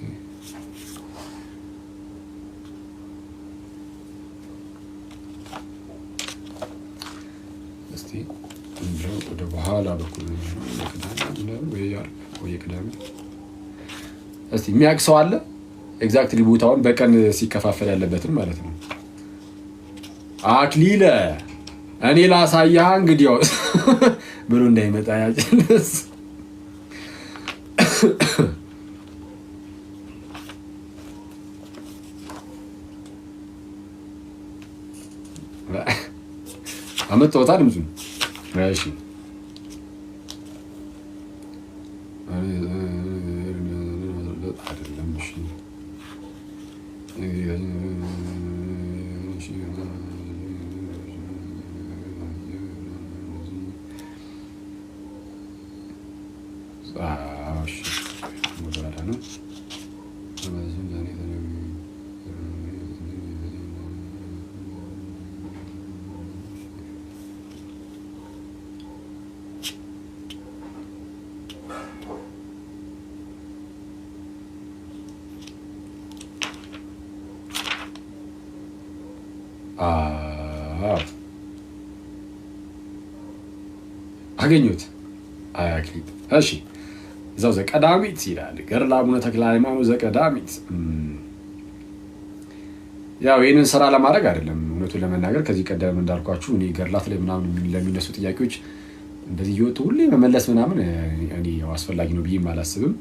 እስቲ እንደው ወደ በኋላ በኩል ቅዳሜ እስቲ የሚያውቅ ሰው አለ ኤግዛክትሊ ቦታውን በቀን ሲከፋፈል ያለበትን ማለት ነው አክሊለ እኔ ላሳያህ እንግዲህ ብሎ እንዳይመጣ ያጭልስ አመጣውታ ድምፁን እሺ አይደለም እሺ አገኙት አክሊት እሺ እዛው ዘቀዳሚት ይላል ገድለ አቡነ ተክለ ሃይማኖት ዘቀዳሚት ያው ይሄንን ስራ ለማድረግ አይደለም እውነቱን ለመናገር ከዚህ ቀደም እንዳልኳችሁ እኔ ገድላት ላይ ምናምን ለሚነሱ ጥያቄዎች እንደዚህ ይወጡ ሁሌ መመለስ ምናምን እኔ ያው አስፈላጊ ነው ብዬ አላስብም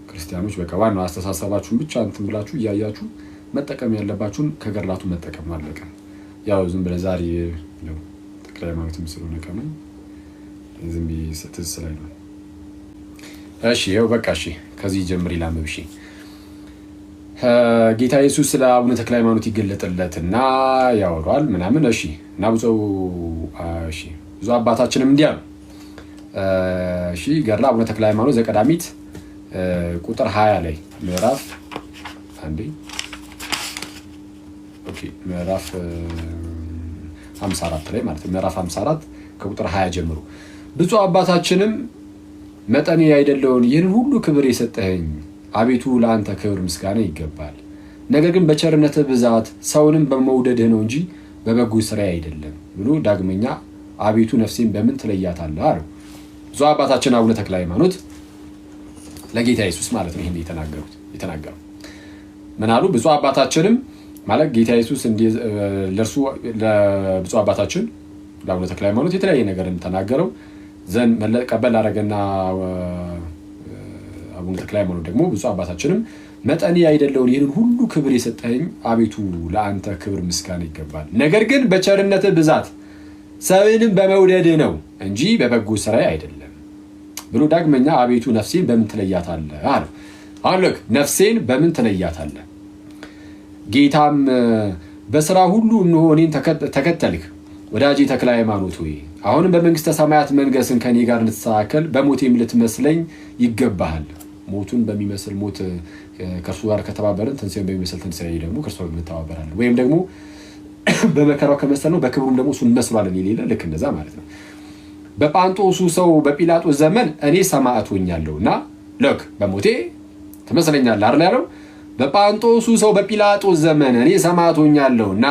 ክርስቲያኖች በቃ ዋናው አስተሳሰባችሁን ብቻ እንትን ብላችሁ እያያችሁ መጠቀም ያለባችሁን ከገድላቱ መጠቀም አለቀ። ያው ዝም ብለህ ዛሬ ነው ተክለ ሃይማኖት ስለሆነ ከመ ዝም ቢስትስ ላይ ነው። እሺ ይኸው በቃ እሺ ከዚህ ጀምር ይላምብ። እሺ ጌታ ኢየሱስ ስለ አቡነ ተክለ ሃይማኖት ይገለጥለትና ያወራል ምናምን። እሺ እና እሺ ብዙ አባታችንም እንዲያ ነው። እሺ ገድለ አቡነ ተክለ ሃይማኖት ዘቀዳሚት ቁጥር 20 ላይ ምዕራፍ ምዕራፍ 54 ላይ ማለት ነው። ምዕራፍ 54 ከቁጥር 20 ጀምሮ ብዙ አባታችንም መጠኔ አይደለውን ይህን ሁሉ ክብር የሰጠኸኝ አቤቱ ለአንተ ክብር ምስጋና ይገባል። ነገር ግን በቸርነትህ ብዛት ሰውንም በመውደድህ ነው እንጂ በበጎ ስራ አይደለም ብሎ ዳግመኛ አቤቱ ነፍሴን በምን ትለያታለህ አለው። ብዙ አባታችን አቡነ ተክለ ሃይማኖት ለጌታ ኢየሱስ ማለት ነው ይሄን የተናገሩ ምን አሉ? ብዙ አባታችንም ማለት ጌታ ኢየሱስ ለእርሱ ለብዙ አባታችን ለአቡነ ተክለ ሃይማኖት የተለያየ ነገር ተናገረው ዘንድ ቀበል አደረገና አቡነ ተክለ ሃይማኖት ደግሞ ብዙ አባታችንም መጠኔ አይደለውን ይህንን ሁሉ ክብር የሰጠኸኝ አቤቱ ለአንተ ክብር ምስጋና ይገባል። ነገር ግን በቸርነትህ ብዛት ሰውንም በመውደድህ ነው እንጂ በበጎ ስራ አይደለም ብሎ ዳግመኛ አቤቱ ነፍሴን በምን ትለያታለህ አለ። አሁን ልክ ነፍሴን በምን ትለያታለህ? ጌታም በስራ ሁሉ እነሆ እኔን ተከተልክ ወዳጄ ተክለ ሃይማኖት ሆይ አሁንም በመንግስተ ሰማያት መንገስን ከኔ ጋር እንድትስተካከል በሞቴም ልትመስለኝ ይገባሃል። ሞቱን በሚመስል ሞት ከእርሱ ጋር ከተባበርን ትንሣኤውን በሚመስል ትንሣኤ ደግሞ ከእርሱ ጋር እንተባበራለን። ወይም ደግሞ በመከራው ከመሰል ነው በክብሩም ደግሞ እሱን እንመስሏለን የሌለ ልክ እንደዛ ማለት ነው። በጳንጦሱ ሰው በጲላጦስ ዘመን እኔ ሰማዕት ሆኛለሁ እና ልክ በሞቴ ትመስለኛለህ አይደል ያለው። በጳንጦሱ ሰው በጲላጦስ ዘመን እኔ ሰማዕት ሆኛለሁ እና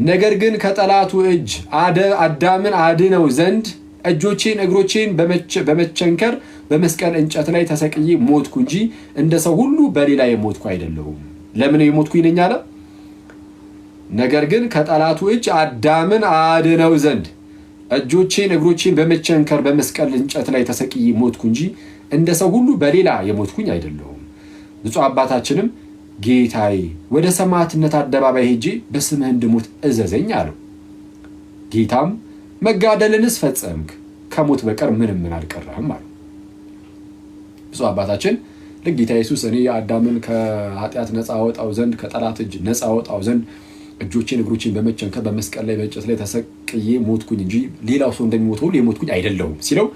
ነገር ግን ከጠላቱ እጅ አዳምን አድነው ዘንድ እጆቼን እግሮቼን በመቸንከር በመስቀል እንጨት ላይ ተሰቅዬ ሞትኩ እንጂ እንደ ሰው ሁሉ በሌላ የሞትኩ አይደለሁም። ለምን የሞትኩኝ ነኝ አለ? ነገር ግን ከጠላቱ እጅ አዳምን አድነው ዘንድ እጆቼን እግሮቼን በመቸንከር በመስቀል እንጨት ላይ ተሰቅዬ ሞትኩ እንጂ እንደ ሰው ሁሉ በሌላ የሞትኩኝ አይደለሁም። ብፁዕ አባታችንም ጌታዬ ወደ ሰማዕትነት አደባባይ ሄጄ በስምህ እንድሞት እዘዘኝ አለው። ጌታም መጋደልንስ ፈጸምክ፣ ከሞት በቀር ምንም አልቀረህም አለው። ብፁዕ አባታችን ለጌታ ኢየሱስ እኔ አዳምን ከኃጢአት ነፃ አወጣው ዘንድ ከጠላት እጅ ነፃ አወጣው ዘንድ እጆቼን እግሮቼን በመቸንከር በመስቀል ላይ በእንጨት ላይ ተሰቅዬ ሞትኩኝ እንጂ ሌላው ሰው እንደሚሞተው ሁሉ የሞትኩኝ አይደለሁም ሲለው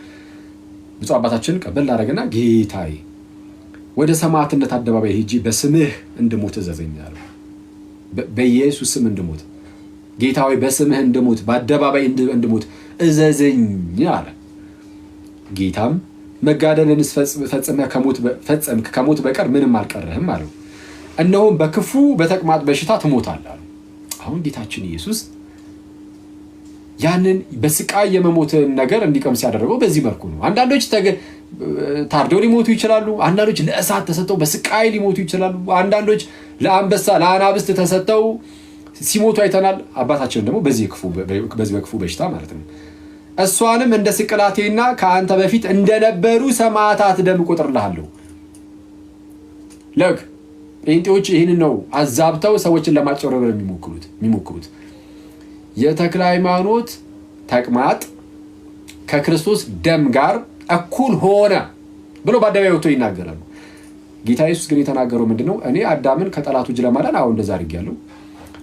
ብፁዕ አባታችን ቀበል አደረገና ጌታዬ ወደ ሰማዕትነት አደባባይ ሄጄ በስምህ እንድሞት እዘዘኝ አለው። በኢየሱስ ስም እንድሞት ጌታ ሆይ በስምህ እንድሞት በአደባባይ እንድሞት እዘዘኝ አለ። ጌታም መጋደልንስ ፈጽመህ ከሞት በቀር ምንም አልቀረህም አለው። እነሆም በክፉ በተቅማጥ በሽታ ትሞታለህ አለው። አሁን ጌታችን ኢየሱስ ያንን በስቃይ የመሞትን ነገር እንዲቀምስ ያደረገው በዚህ መልኩ ነው። አንዳንዶች ታርደው ሊሞቱ ይችላሉ። አንዳንዶች ለእሳት ተሰጥተው በስቃይ ሊሞቱ ይችላሉ። አንዳንዶች ለአንበሳ ለአናብስት ተሰጥተው ሲሞቱ አይተናል። አባታችን ደግሞ በዚህ በክፉ በሽታ ማለት ነው እሷንም እንደ ስቅላቴና ከአንተ በፊት እንደነበሩ ሰማዕታት ደም እቆጥርልሃለሁ። ለግ ጴንጤዎች ይህንን ነው አዛብተው ሰዎችን ለማጭበርበር የሚሞክሩት። የተክለ ሃይማኖት ተቅማጥ ከክርስቶስ ደም ጋር እኩል ሆነ ብሎ በአደባባይ ወጥቶ ይናገራሉ። ጌታ ኢየሱስ ግን የተናገረው ምንድነው? እኔ አዳምን ከጠላቱ እጅ ለማዳን አሁን እንደዛ አድርጌያለሁ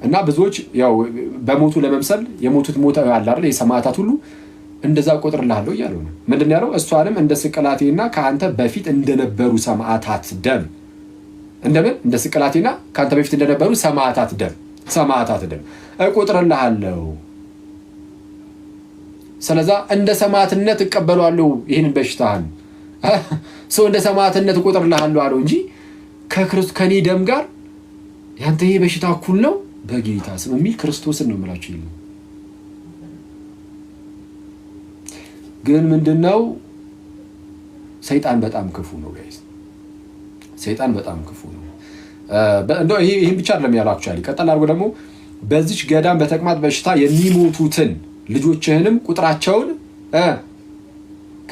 እና ብዙዎች ያው በሞቱ ለመምሰል የሞቱት ሞተ አለ አይደል የሰማዕታት ሁሉ እንደዛ ቆጥርልሃለሁ እያለው ነው። ምንድን ያለው? እሷንም እንደ ስቅላቴና ከአንተ በፊት እንደነበሩ ሰማዕታት ደም እንደምን እንደ ስቅላቴና ከአንተ በፊት እንደነበሩ ሰማዕታት ደም እቆጥርልሃለሁ። ስለዛ እንደ ሰማዕትነት እቀበላለሁ ይህንን በሽታህን ሰው እንደ ሰማዕትነት እቆጥርልሃለሁ አለው እንጂ ከኔ ደም ጋር ያንተ ይሄ በሽታ እኩል ነው በጌታ ስም የሚል ክርስቶስን ነው የምላችሁ። ይሄ ግን ምንድነው? ሰይጣን በጣም ክፉ ነው ጋይስ። ሰይጣን በጣም ክፉ ነው። እንደው ይሄን ብቻ አይደለም ያላችሁ አለ። ቀጠል አድርጎ ደግሞ በዚች ገዳም በተቅማጥ በሽታ የሚሞቱትን ልጆችህንም ቁጥራቸውን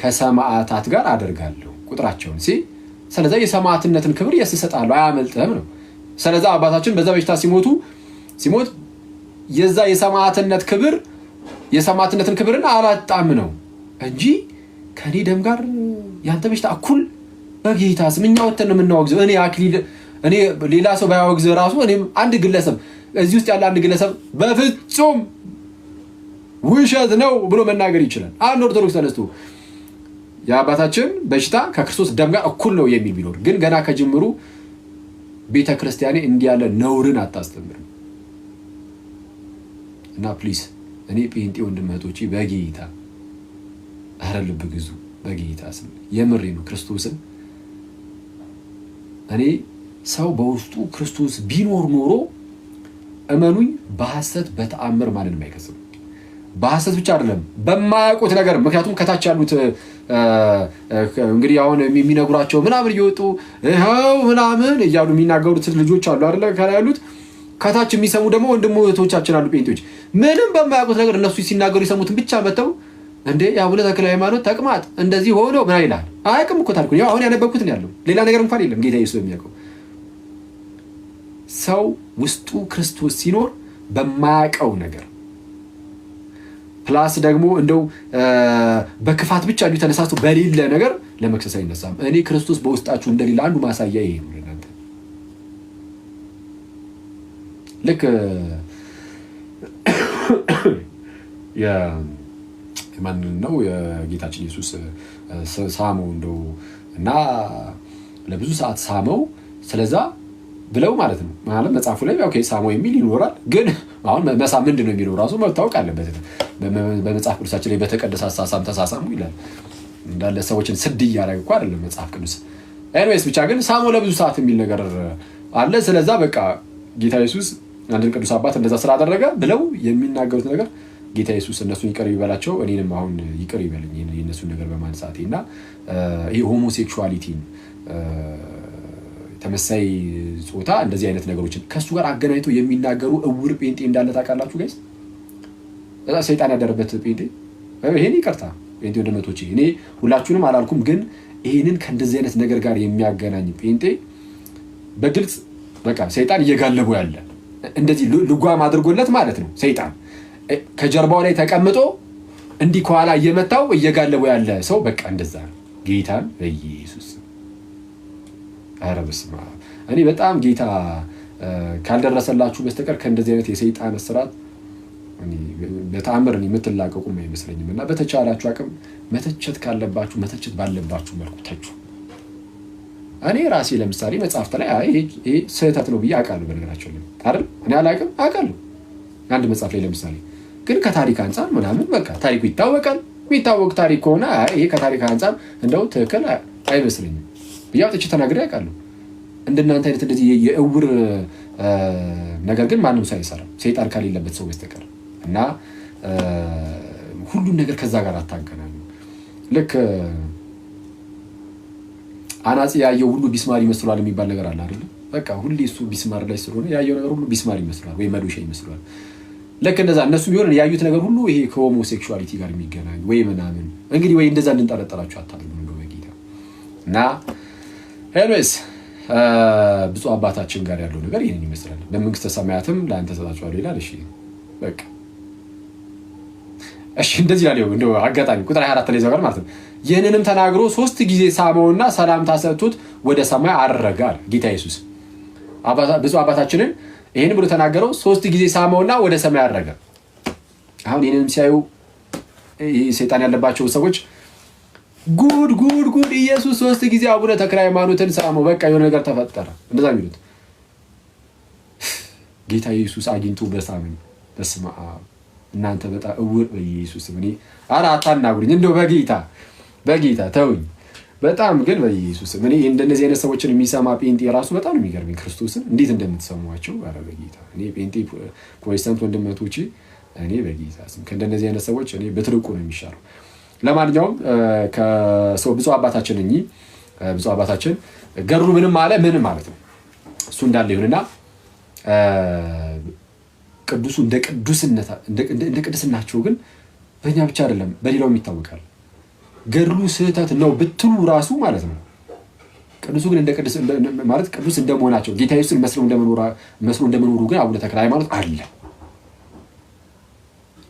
ከሰማዕታት ጋር አደርጋለሁ ቁጥራቸውን ስለዚህ የሰማዕትነትን ክብር እሰጥሃለሁ አያመልጥህም ነው። ስለዛ አባታችን በዛ በሽታ ሲሞት የዛ የሰማዕትነትን ክብርን አላጣም ነው እንጂ ከኔ ደም ጋር ያንተ በሽታ እኩል በጌታ ስም እኛ ወተን የምናወግዘው እኔ ሌላ ሰው ባያወግዝ ራሱ እኔም አንድ ግለሰብ እዚህ ውስጥ ያለ አንድ ግለሰብ በፍጹም ውሸት ነው ብሎ መናገር ይችላል። አንድ ኦርቶዶክስ ተነስቶ የአባታችን በሽታ ከክርስቶስ ደም ጋር እኩል ነው የሚል ቢኖር ግን ገና ከጅምሩ ቤተክርስቲያኔ እንዲህ ያለ ነውርን አታስተምርም። እና ፕሊዝ እኔ ጴንጤ ወንድመቶቼ በጌታ ኧረ ልብ ግዙ በጌታ ስም የምሬ ነው ክርስቶስን እኔ ሰው በውስጡ ክርስቶስ ቢኖር ኖሮ እመኑኝ በሐሰት በተአምር ማንንም አይከስም። በሐሰት ብቻ አይደለም በማያውቁት ነገር ምክንያቱም ከታች ያሉት እንግዲህ አሁን የሚነግሯቸው ምናምን እየወጡ ይኸው ምናምን እያሉ የሚናገሩት ልጆች አሉ አይደለ? ከላይ ያሉት ከታች የሚሰሙ ደግሞ ወንድሞቻችን አሉ ጴንጤዎች ምንም በማያውቁት ነገር እነሱ ሲናገሩ የሰሙትን ብቻ መተው እንዴ የአቡነ ተክለ ሃይማኖት ተቅማጥ እንደዚህ ሆኖ ምን ይላል? አያውቅም እኮ ታሪኩን። ያው አሁን ያነበብኩት ነው ያለው ሌላ ነገር እንኳን የለም። ጌታ ኢየሱስ የሚያውቀው ሰው ውስጡ ክርስቶስ ሲኖር በማያውቀው ነገር ፕላስ ደግሞ እንደው በክፋት ብቻ እንዲሁ ተነሳስቶ በሌለ ነገር ለመክሰስ አይነሳም። እኔ ክርስቶስ በውስጣችሁ እንደሌለ አንዱ ማሳያ ይሄ ነው። ለእናንተ ልክ ማን ነው የጌታችን ኢየሱስ ሳመው እንደው እና ለብዙ ሰዓት ሳመው ስለዛ ብለው ማለት ነው ማለት መጽሐፉ ላይ ኦኬ ሳመው የሚል ይኖራል። ግን አሁን መሳም ምንድነው የሚለው ራሱ መታወቅ አለበት። በመጽሐፍ ቅዱሳችን ላይ በተቀደሰ አሳሳም ተሳሳሙ ይላል። እንዳለ ሰዎችን ስድ እያደረገ እኮ አይደለም መጽሐፍ ቅዱስ። ኤኒዌይስ ብቻ ግን ሳመው ለብዙ ሰዓት የሚል ነገር አለ። ስለዛ በቃ ጌታ ኢየሱስ አንድን ቅዱስ አባት እንደዛ ስላደረገ ብለው የሚናገሩት ነገር ጌታ ኢየሱስ እነሱን ይቅር ይበላቸው እኔንም አሁን ይቅር ይበልኝ የእነሱን ነገር በማንሳቴ እና ይሄ ሆሞሴክሹዋሊቲን ተመሳይ ጾታ እንደዚህ አይነት ነገሮችን ከሱ ጋር አገናኝቶ የሚናገሩ እውር ጴንጤ እንዳለ ታውቃላችሁ ጋይስ? በዛ ሰይጣን ያደረበት ጴንጤ ይሄን ይቅርታ ጴንጤ ወንድሞቼ እኔ ሁላችሁንም አላልኩም፣ ግን ይሄንን ከእንደዚህ አይነት ነገር ጋር የሚያገናኝ ጴንጤ በግልጽ በቃ ሰይጣን እየጋለቡ ያለ እንደዚህ ልጓም አድርጎለት ማለት ነው። ሰይጣን ከጀርባው ላይ ተቀምጦ እንዲህ ከኋላ እየመታው እየጋለቡ ያለ ሰው በቃ እንደዛ ነው። ጌታን በኢየሱስ ኧረ በስመ አብ እኔ በጣም ጌታ ካልደረሰላችሁ በስተቀር ከእንደዚህ አይነት የሰይጣን እስራት በተአምር የምትላቀቁም አይመስለኝም። እና በተቻላችሁ አቅም መተቸት ካለባችሁ መተቸት ባለባችሁ መልኩ ተቹ። እኔ ራሴ ለምሳሌ መጽሐፍት ላይ ይሄ ስህተት ነው ብዬ አውቃለሁ። በነገራቸው ላይ አይደል እኔ አላውቅም አውቃለሁ አንድ መጽሐፍ ላይ ለምሳሌ ግን ከታሪክ አንፃር ምናምን በቃ ታሪኩ ይታወቃል። የሚታወቅ ታሪክ ከሆነ ይሄ ከታሪክ አንፃር እንደው ትክክል አይመስለኝም ብዬ አውጥቼ ተናግሬ አውቃለሁ። እንደናንተ አይነት እንደዚህ የእውር ነገር ግን ማንም ሰው አይሰራም ሰይጣን ከሌለበት ሰው በስተቀር። እና ሁሉን ነገር ከዛ ጋር አታገናኙ። ልክ አናጺ ያየው ሁሉ ቢስማር ይመስላል የሚባል ነገር አለ አይደል? በቃ ሁሌ እሱ ቢስማር ላይ ስለሆነ ያየው ነገር ሁሉ ቢስማር ይመስላል ወይ መዶሻ ይመስላል። ልክ እንደዛ እነሱ ቢሆን ያዩት ነገር ሁሉ ይሄ ከሆሞሴክሹዋሊቲ ጋር የሚገናኝ ወይ ምናምን እንግዲህ ወይ እንደዛ እንድንጠረጠራችሁ አታድርጉ ነው በጌታ። እና ኤልዌስ ብፁዕ አባታችን ጋር ያለው ነገር ይሄንን ይመስላል። በመንግስተ ሰማያትም ለአንተ ሰጣችኋለሁ ይላል። እሺ በቃ እሺ እንደዚህ ያለው እንደው አጋጣሚ ቁጥር 24 ላይ ዘጋር ማለት ነው። ይህንንም ተናግሮ 3 ጊዜ ሳመውና ሰላምታ ሰጥቶት ወደ ሰማይ አረገ አለ ጌታ ኢየሱስ። ብፁዕ አባታችንን ይሄን ብሎ ተናገረው 3 ጊዜ ሳመውና ወደ ሰማይ አረገ። አሁን ይሄንንም ሲያዩ ሰይጣን ያለባቸው ሰዎች ጉድ ኢየሱስ 3 ጊዜ አቡነ ተክለ ሃይማኖትን ሳመው በቃ የሆነ ነገር ተፈጠረ እንደዛ የሚሉት ጌታ ኢየሱስ አግኝቶ በሳመኝ። በስመ አብ እናንተ በጣም እውር በኢየሱስ ምን ኧረ አታናግሩኝ እንደው በጌታ ተውኝ። በጣም ግን በኢየሱስ ምን እንደነዚህ አይነት ሰዎችን የሚሰማ ጴንጤ ራሱ በጣም ነው የሚገርመኝ። ክርስቶስን እንዴት እንደምትሰሟቸው ኧረ በጌታ እኔ ጴንጤ ፕሮቴስታንት ወንድሞቼ እኔ በጌታ ስም ከእንደነዚህ አይነት ሰዎች እኔ በትርቁ ነው የሚሻለው። ለማንኛውም ከሰው ብፁዕ አባታችን ብፁዕ አባታችን ገድሉ ምንም አለ ምንም ማለት ነው እሱ እንዳለ ይሁንና ቅዱሱ እንደ ቅድስናቸው ግን በእኛ ብቻ አይደለም በሌላውም ይታወቃል። ገድሉ ስህተት ነው ብትሉ ራሱ ማለት ነው ቅዱሱ ግን እንደ ቅዱስ ማለት ቅዱስ እንደመሆናቸው ጌታ ኢየሱስን መስሎ እንደመኖሩ ግን አቡነ ተክለ ሃይማኖት አለ።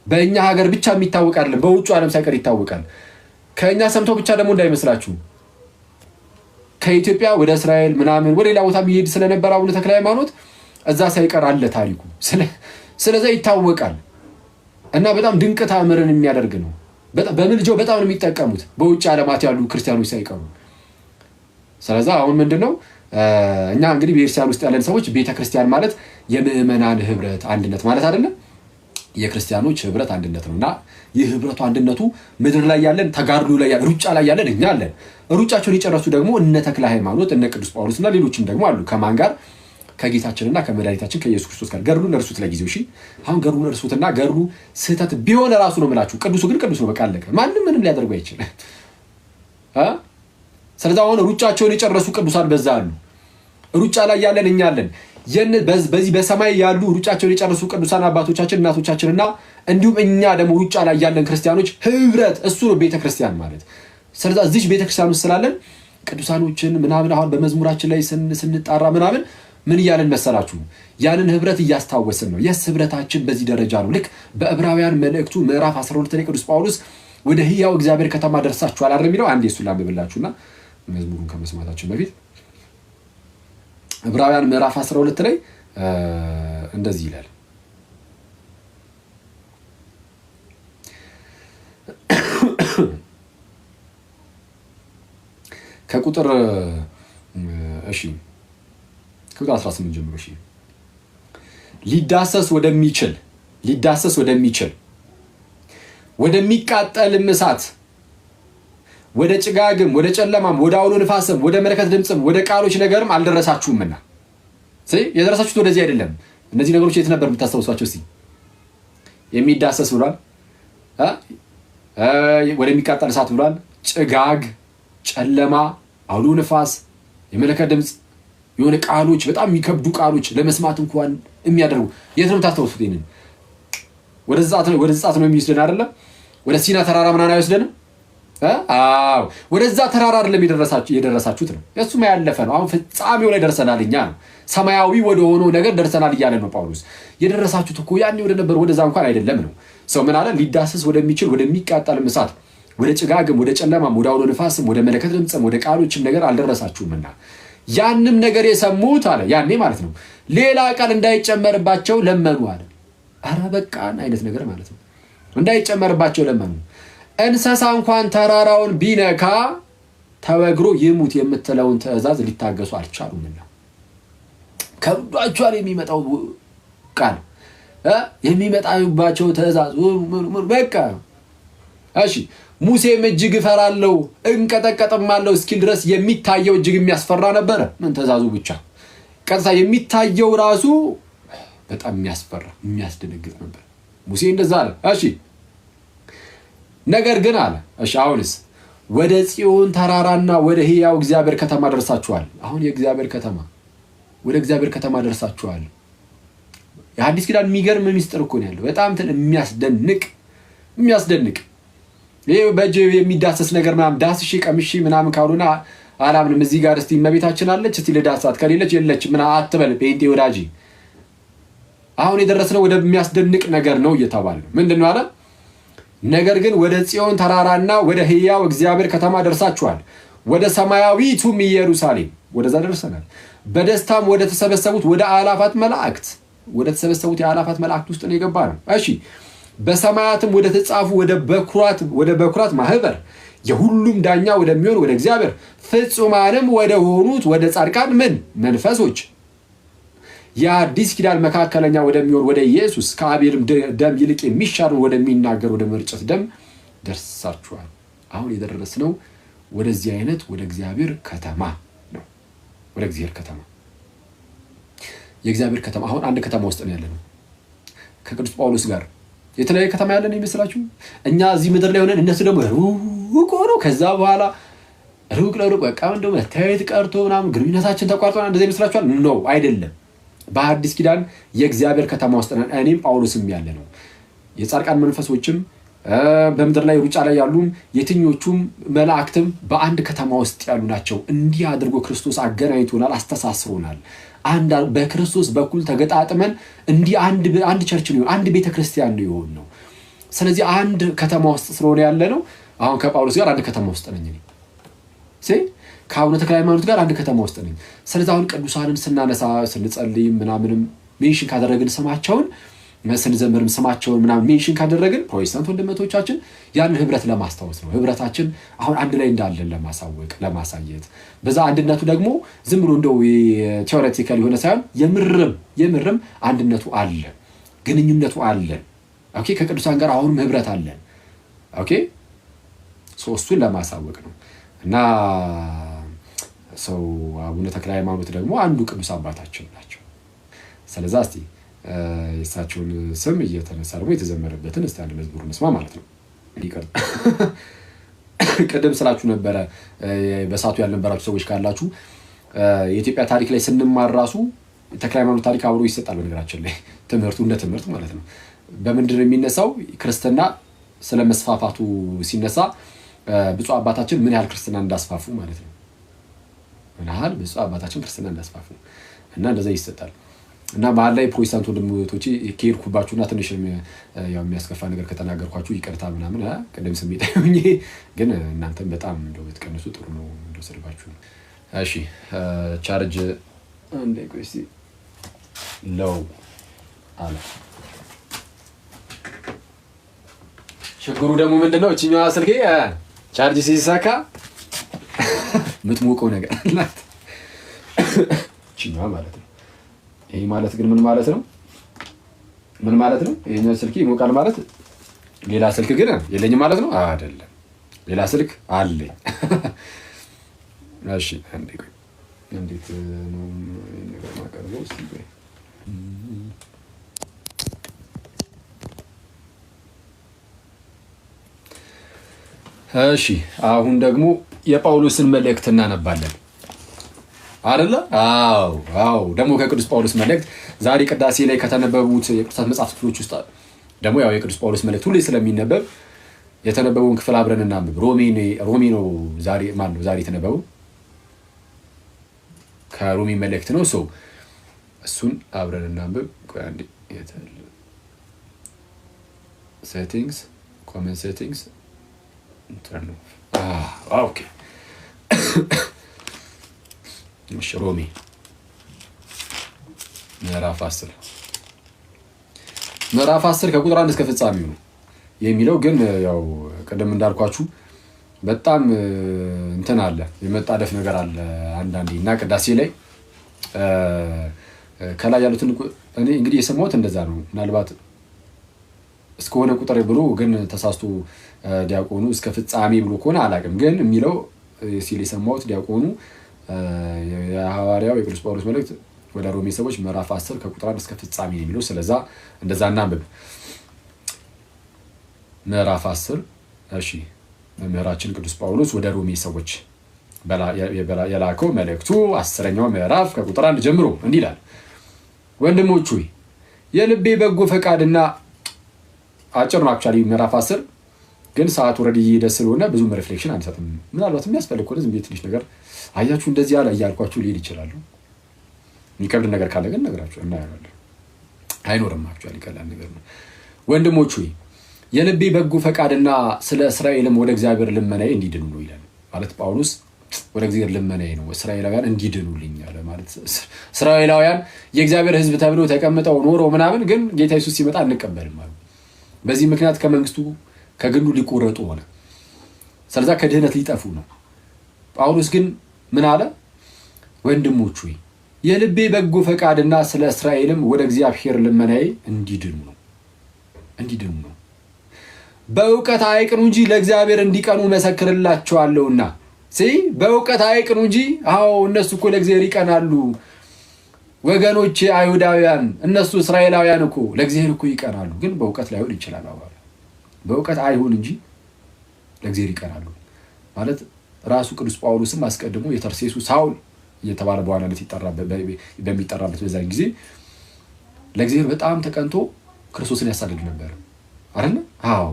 በእኛ ሀገር ብቻ የሚታወቅ አይደለም፣ በውጭ ዓለም ሳይቀር ይታወቃል። ከእኛ ሰምተው ብቻ ደግሞ እንዳይመስላችሁ ከኢትዮጵያ ወደ እስራኤል ምናምን ወደ ሌላ ቦታ የሚሄድ ስለነበረ አቡነ ተክለ ሃይማኖት እዛ ሳይቀር አለ ታሪኩ። ስለዛ ይታወቃል እና በጣም ድንቅ ተአምርን የሚያደርግ ነው። በምልጃው በጣም ነው የሚጠቀሙት በውጭ ዓለማት ያሉ ክርስቲያኖች ሳይቀሩ። ስለዛ አሁን ምንድነው እኛ እንግዲህ በቤተክርስቲያን ውስጥ ያለን ሰዎች ቤተክርስቲያን ማለት የምእመናን ህብረት አንድነት ማለት አይደለም፣ የክርስቲያኖች ህብረት አንድነት ነው። እና ይህ ህብረቱ አንድነቱ ምድር ላይ ያለን ተጋድሎ ላይ ያለን ሩጫ ላይ ያለን እኛ አለን። ሩጫቸውን የጨረሱ ደግሞ እነ ተክለ ሃይማኖት እነ ቅዱስ ጳውሎስ እና ሌሎችም ደግሞ አሉ። ከማን ጋር? ከጌታችንና ከመድኃኒታችን ከኢየሱስ ክርስቶስ ጋር። ገድሉን እርሱት ለጊዜው። እሺ አሁን ገድሉን እርሱትና ገድሉ ስህተት ቢሆን ራሱ ነው የምላችሁ። ቅዱሱ ግን ቅዱስ ነው፣ በቃ አለቀ። ማንም ምንም ሊያደርጉ አይችልም። ስለዚህ አሁን ሩጫቸውን የጨረሱ ቅዱሳን በዛ አሉ። ሩጫ ላይ ያለን እኛ አለን። በዚህ በሰማይ ያሉ ሩጫቸውን የጨረሱ ቅዱሳን አባቶቻችን እናቶቻችንና እንዲሁም እኛ ደግሞ ሩጫ ላይ ያለን ክርስቲያኖች ህብረት፣ እሱ ነው ቤተክርስቲያን ማለት። ስለዚህ እዚህ ቤተክርስቲያን ውስጥ ስላለን ቅዱሳኖችን ምናምን አሁን በመዝሙራችን ላይ ስንጣራ ምናምን ምን እያለን መሰላችሁ? ያንን ህብረት እያስታወስን ነው። የስ ህብረታችን በዚህ ደረጃ ነው። ልክ በዕብራውያን መልእክቱ ምዕራፍ 12 ላይ ቅዱስ ጳውሎስ ወደ ህያው እግዚአብሔር ከተማ ደርሳችኋል አይደል የሚለው። አንዴ እሱን ላንብብላችሁና መዝሙሩን ከመስማታችን በፊት ዕብራውያን ምዕራፍ 12 ላይ እንደዚህ ይላል። ከቁጥር 18 ጀምሮ ሊዳሰስ ወደሚችል ወደሚቃጠልም እሳት ወደ ጭጋግም ወደ ጨለማም ወደ አውሎ ንፋስም ወደ መለከት ድምጽም ወደ ቃሎች ነገርም አልደረሳችሁምና። የደረሳችሁት ወደዚህ አይደለም። እነዚህ ነገሮች የት ነበር የምታስታውሷቸው? የሚዳሰስ ብሏል፣ ወደሚቃጠል እሳት ብሏል፣ ጭጋግ፣ ጨለማ፣ አውሎ ንፋስ፣ የመለከት ድምጽ፣ የሆነ ቃሎች፣ በጣም የሚከብዱ ቃሎች ለመስማት እንኳን የሚያደርጉ። የት ነው የምታስታውሱት? ይሄንን ወደ ዘጸአት ነው የሚወስደን አይደለም? ወደ ሲና ተራራ ምናምን አይወስደንም? ወደዛ ተራራ አይደለም የደረሳችሁት ነው። እሱማ ያለፈ ነው። አሁን ፍጻሜው ላይ ደርሰናል። እኛ ነው ሰማያዊ ወደ ሆነው ነገር ደርሰናል እያለ ነው ጳውሎስ። የደረሳችሁት እኮ ያኔ ወደ ነበር ወደዛ እንኳን አይደለም ነው። ሰው ምን አለ? ሊዳሰስ ወደሚችል ወደሚቃጠል እሳት ወደ ጭጋግም ወደ ጨለማም ወደ አውሎ ንፋስም ወደ መለከት ድምጽም ወደ ቃሎችም ነገር አልደረሳችሁምና ያንም ነገር የሰሙት አለ ያኔ ማለት ነው ሌላ ቃል እንዳይጨመርባቸው ለመኑ አለ። ኧረ በቃን አይነት ነገር ማለት ነው። እንዳይጨመርባቸው ለመኑ። እንስሳ እንኳን ተራራውን ቢነካ ተወግሮ ይሙት የምትለውን ትእዛዝ ሊታገሱ አልቻሉምና። ከብዷቸዋል የሚመጣው ቃል የሚመጣባቸው ትእዛዝ በቃ እሺ። ሙሴም እጅግ እፈራለሁ እንቀጠቀጥማለሁ እስኪል ድረስ የሚታየው እጅግ የሚያስፈራ ነበረ። ምን ትእዛዙ ብቻ ቀጥታ የሚታየው ራሱ በጣም የሚያስፈራ የሚያስደነግጥ ነበር። ሙሴ እንደዛ አለ። እሺ ነገር ግን አለ እሺ አሁንስ ወደ ጽዮን ተራራና ወደ ሕያው እግዚአብሔር ከተማ ደርሳችኋል። አሁን የእግዚአብሔር ከተማ ወደ እግዚአብሔር ከተማ ደርሳችኋል። የሐዲስ ኪዳን የሚገርም ሚስጥር እኮ ነው ያለው። በጣም የሚያስደንቅ ይሄ በእጅ የሚዳሰስ ነገር ምናምን ዳስሺ ቀምሺ ምናምን ካሉና አላምንም። እዚህ ጋር እስቲ እመቤታችን አለች እስቲ ልዳሳት ከሌለች የለች ምናምን አትበል ጴንጤ ወዳጂ። አሁን የደረስነው ወደሚያስደንቅ ነገር ነው እየተባለ ነው። ምንድነው አለ? ነገር ግን ወደ ጽዮን ተራራና ወደ ሕያው እግዚአብሔር ከተማ ደርሳችኋል፣ ወደ ሰማያዊቱም ኢየሩሳሌም ወደዛ ደርሰናል። በደስታም ወደ ተሰበሰቡት ወደ አእላፋት መላእክት የአእላፋት መላእክት ውስጥ ነው የገባ ነው። እሺ በሰማያትም ወደ ተጻፉ ወደ በኩራት ማህበር የሁሉም ዳኛ ወደሚሆን ወደ እግዚአብሔር ፍጹማንም ወደ ሆኑት ወደ ጻድቃን መንፈሶች የአዲስ ኪዳን መካከለኛ ወደሚሆን ወደ ኢየሱስ ከአቤልም ደም ይልቅ የሚሻለው ወደሚናገር ወደ መርጨት ደም ደርሳችኋል። አሁን የደረስነው ወደዚህ አይነት ወደ እግዚአብሔር ከተማ ነው። ወደ እግዚአብሔር ከተማ የእግዚአብሔር ከተማ አሁን አንድ ከተማ ውስጥ ነው ያለነው ከቅዱስ ጳውሎስ ጋር። የተለያየ ከተማ ያለን ይመስላችሁ? እኛ እዚህ ምድር ላይ ሆነን እነሱ ደግሞ ሩቅ ሆነው ከዛ በኋላ ሩቅ ለሩቅ በቃ እንደው መታየት ቀርቶ ምናምን ግንኙነታችን ተቋርጦ እንደዚህ ይመስላችኋል? ነው አይደለም። በአዲስ ኪዳን የእግዚአብሔር ከተማ ውስጥ ነን። እኔም ጳውሎስም ያለ ነው። የጻድቃን መንፈሶችም በምድር ላይ ሩጫ ላይ ያሉ የትኞቹም መላእክትም በአንድ ከተማ ውስጥ ያሉ ናቸው። እንዲህ አድርጎ ክርስቶስ አገናኝቶናል፣ አስተሳስሮናል። በክርስቶስ በኩል ተገጣጥመን እንዲህ አንድ ቸርች ነው፣ አንድ ቤተክርስቲያን ነው የሆን ነው። ስለዚህ አንድ ከተማ ውስጥ ስለሆነ ያለ ነው። አሁን ከጳውሎስ ጋር አንድ ከተማ ውስጥ ነኝ እኔ ከአቡነ ተክለ ሃይማኖት ጋር አንድ ከተማ ውስጥ ነኝ። ስለዚህ አሁን ቅዱሳንን ስናነሳ ስንጸልይም ምናምንም ሜንሽን ካደረግን ስማቸውን ስንዘምርም ስማቸውን ምናምን ሜንሽን ካደረግን ፕሮቴስታንት ወንድመቶቻችን ያንን ህብረት ለማስታወስ ነው። ህብረታችን አሁን አንድ ላይ እንዳለን ለማሳወቅ ለማሳየት፣ በዛ አንድነቱ ደግሞ ዝም ብሎ እንደው ቴዎሬቲካል የሆነ ሳይሆን የምርም አንድነቱ አለ፣ ግንኙነቱ አለ። ኦኬ ከቅዱሳን ጋር አሁንም ህብረት አለን። ኦኬ ሶስቱን ለማሳወቅ ነው። እና ሰው አቡነ ተክለ ሃይማኖት ደግሞ አንዱ ቅዱስ አባታችን ናቸው። ስለዚህ እስቲ የእሳቸውን ስም እየተነሳ ደግሞ የተዘመረበትን እስቲ አንድ መዝሙር እንስማ ማለት ነው። ቅድም ስላችሁ ነበረ በሳቱ ያልነበራችሁ ሰዎች ካላችሁ የኢትዮጵያ ታሪክ ላይ ስንማር ራሱ ተክለ ሃይማኖት ታሪክ አብሮ ይሰጣል። በነገራችን ላይ ትምህርቱ እንደ ትምህርት ማለት ነው። በምንድን ነው የሚነሳው? ክርስትና ስለመስፋፋቱ ሲነሳ ብፁዕ አባታችን ምን ያህል ክርስትና እንዳስፋፉ ማለት ነው። ምን ያህል ብፁዕ አባታችን ክርስትና እንዳስፋፉ እና እንደዛ ይሰጣል። እና መሀል ላይ ፕሮቴስታንት ወንድሞቼ ከሄድኩባችሁና ትንሽ የሚያስከፋ ነገር ከተናገርኳችሁ ይቅርታ ምናምን ቅድም ስሜት ሆኜ፣ ግን እናንተም በጣም እንደው ብትቀንሱ ጥሩ ነው እንደወሰድባችሁ። እሺ ቻርጅ አንዴ ቆይ እስኪ ለው አለ። ችግሩ ደግሞ ምንድነው? እችኛዋ ስልኬ ቻርጅ ሲሳካ የምትሞቀው ነገር አላት እችኛዋ ማለት ነው። ይሄ ማለት ግን ምን ማለት ነው? ምን ማለት ነው? ይሄኛው ስልክ ይሞቃል ማለት ሌላ ስልክ ግን የለኝም ማለት ነው? አይደለም፣ ሌላ ስልክ አለኝ። እሺ አንዴ ቆይ፣ እንዴት ነው ነገር ማቀርበው? እስቲ ቆይ እሺ አሁን ደግሞ የጳውሎስን መልእክት እናነባለን አይደለ? አዎ ደግሞ ከቅዱስ ጳውሎስ መልእክት ዛሬ ቅዳሴ ላይ ከተነበቡት የቅዱሳት መጽሐፍ ክፍሎች ውስጥ ደግሞ ያው የቅዱስ ጳውሎስ መልእክት ሁሌ ስለሚነበብ የተነበበውን ክፍል አብረን እናንብብ። ሮሜ ነው ዛሬ ዛሬ የተነበበው ከሮሜ መልእክት ነው። እሱን አብረን እናንብብ። ቆይ አንዴ ሴቲንግስ ኮመንት ሴቲንግስ ኦኬ ሮሜ ምዕራፍ 10 ከቁጥር 1 እስከ ፍጻሜው ነው የሚለው። ግን ያው ቀደም እንዳልኳችሁ በጣም እንትን አለ፣ የመጣደፍ ነገር አለ አንዳንዴ እና ቅዳሴ ላይ ከላይ ያሉትን እኔ እንግዲህ የሰማሁት እንደዛ ነው። ምናልባት እስከሆነ ቁጥር ብሎ ግን ተሳስቶ ዲያቆኑ እስከ ፍጻሜ ብሎ ከሆነ አላውቅም። ግን የሚለው ሲል የሰማሁት ዲያቆኑ የሐዋርያው የቅዱስ ጳውሎስ መልእክት ወደ ሮሜ ሰዎች ምዕራፍ 10 ከቁጥር 1 እስከ ፍጻሜ የሚለው። ስለዛ እንደዛ እናንብብ። ምዕራፍ 10 እሺ። መምህራችን ቅዱስ ጳውሎስ ወደ ሮሜ ሰዎች የላከው መልእክቱ 10ኛው ምዕራፍ ከቁጥር 1 ጀምሮ እንዲህ ይላል። ወንድሞች ሆይ የልቤ በጎ ፈቃድና አጭር ነው። አክቹአሊ ምዕራፍ 10 ግን ሰዓት ወረድ እየሄደ ስለሆነ ብዙም ሪፍሌክሽን አንሰጥም። ምናልባት የሚያስፈልግ ከሆነ ዝም ብዬ ትንሽ ነገር አያችሁ እንደዚህ ያለ እያልኳችሁ ሊሄድ ይችላሉ። የሚከብድ ነገር ካለ ግን ነገራችሁ እናያለን። አይኖርም። አክቹአሊ ቀላል ነገር ነው። ወንድሞች ሆይ የልቤ በጎ ፈቃድና ስለ እስራኤልም ወደ እግዚአብሔር ልመናዬ እንዲድኑ ነው ይላል። ማለት ጳውሎስ ወደ እግዚአብሔር ልመናዬ ነው እስራኤላውያን እንዲድኑልኝ አለ። ማለት እስራኤላውያን የእግዚአብሔር ሕዝብ ተብሎ ተቀምጠው ኖሮ ምናምን ግን ጌታ ኢየሱስ ሲመጣ አንቀበልም አሉ። በዚህ ምክንያት ከመንግስቱ ከግንዱ ሊቆረጡ ሆነ። ስለዛ ከድህነት ሊጠፉ ነው። ጳውሎስ ግን ምን አለ? ወንድሞች ሆይ የልቤ በጎ ፈቃድና ስለ እስራኤልም ወደ እግዚአብሔር ልመናዬ እንዲድኑ ነው። በእውቀት አይቅኑ እንጂ ለእግዚአብሔር እንዲቀኑ መሰክርላቸዋለሁና። በእውቀት አይቅኑ እንጂ እነሱ እኮ ለእግዚአብሔር ይቀናሉ። ወገኖቼ አይሁዳውያን እነሱ እስራኤላውያን እኮ ለእግዚአብሔር እኮ ይቀናሉ። ግን በእውቀት ላይሆን ይችላል። በእውቀት አይሆን እንጂ ለእግዚአብሔር ይቀናሉ ማለት ራሱ ቅዱስ ጳውሎስም አስቀድሞ የተርሴሱ ሳውል እየተባለ በዋናነት በሚጠራበት በዛን ጊዜ ለእግዚአብሔር በጣም ተቀንቶ ክርስቶስን ያሳድድ ነበር አይደል?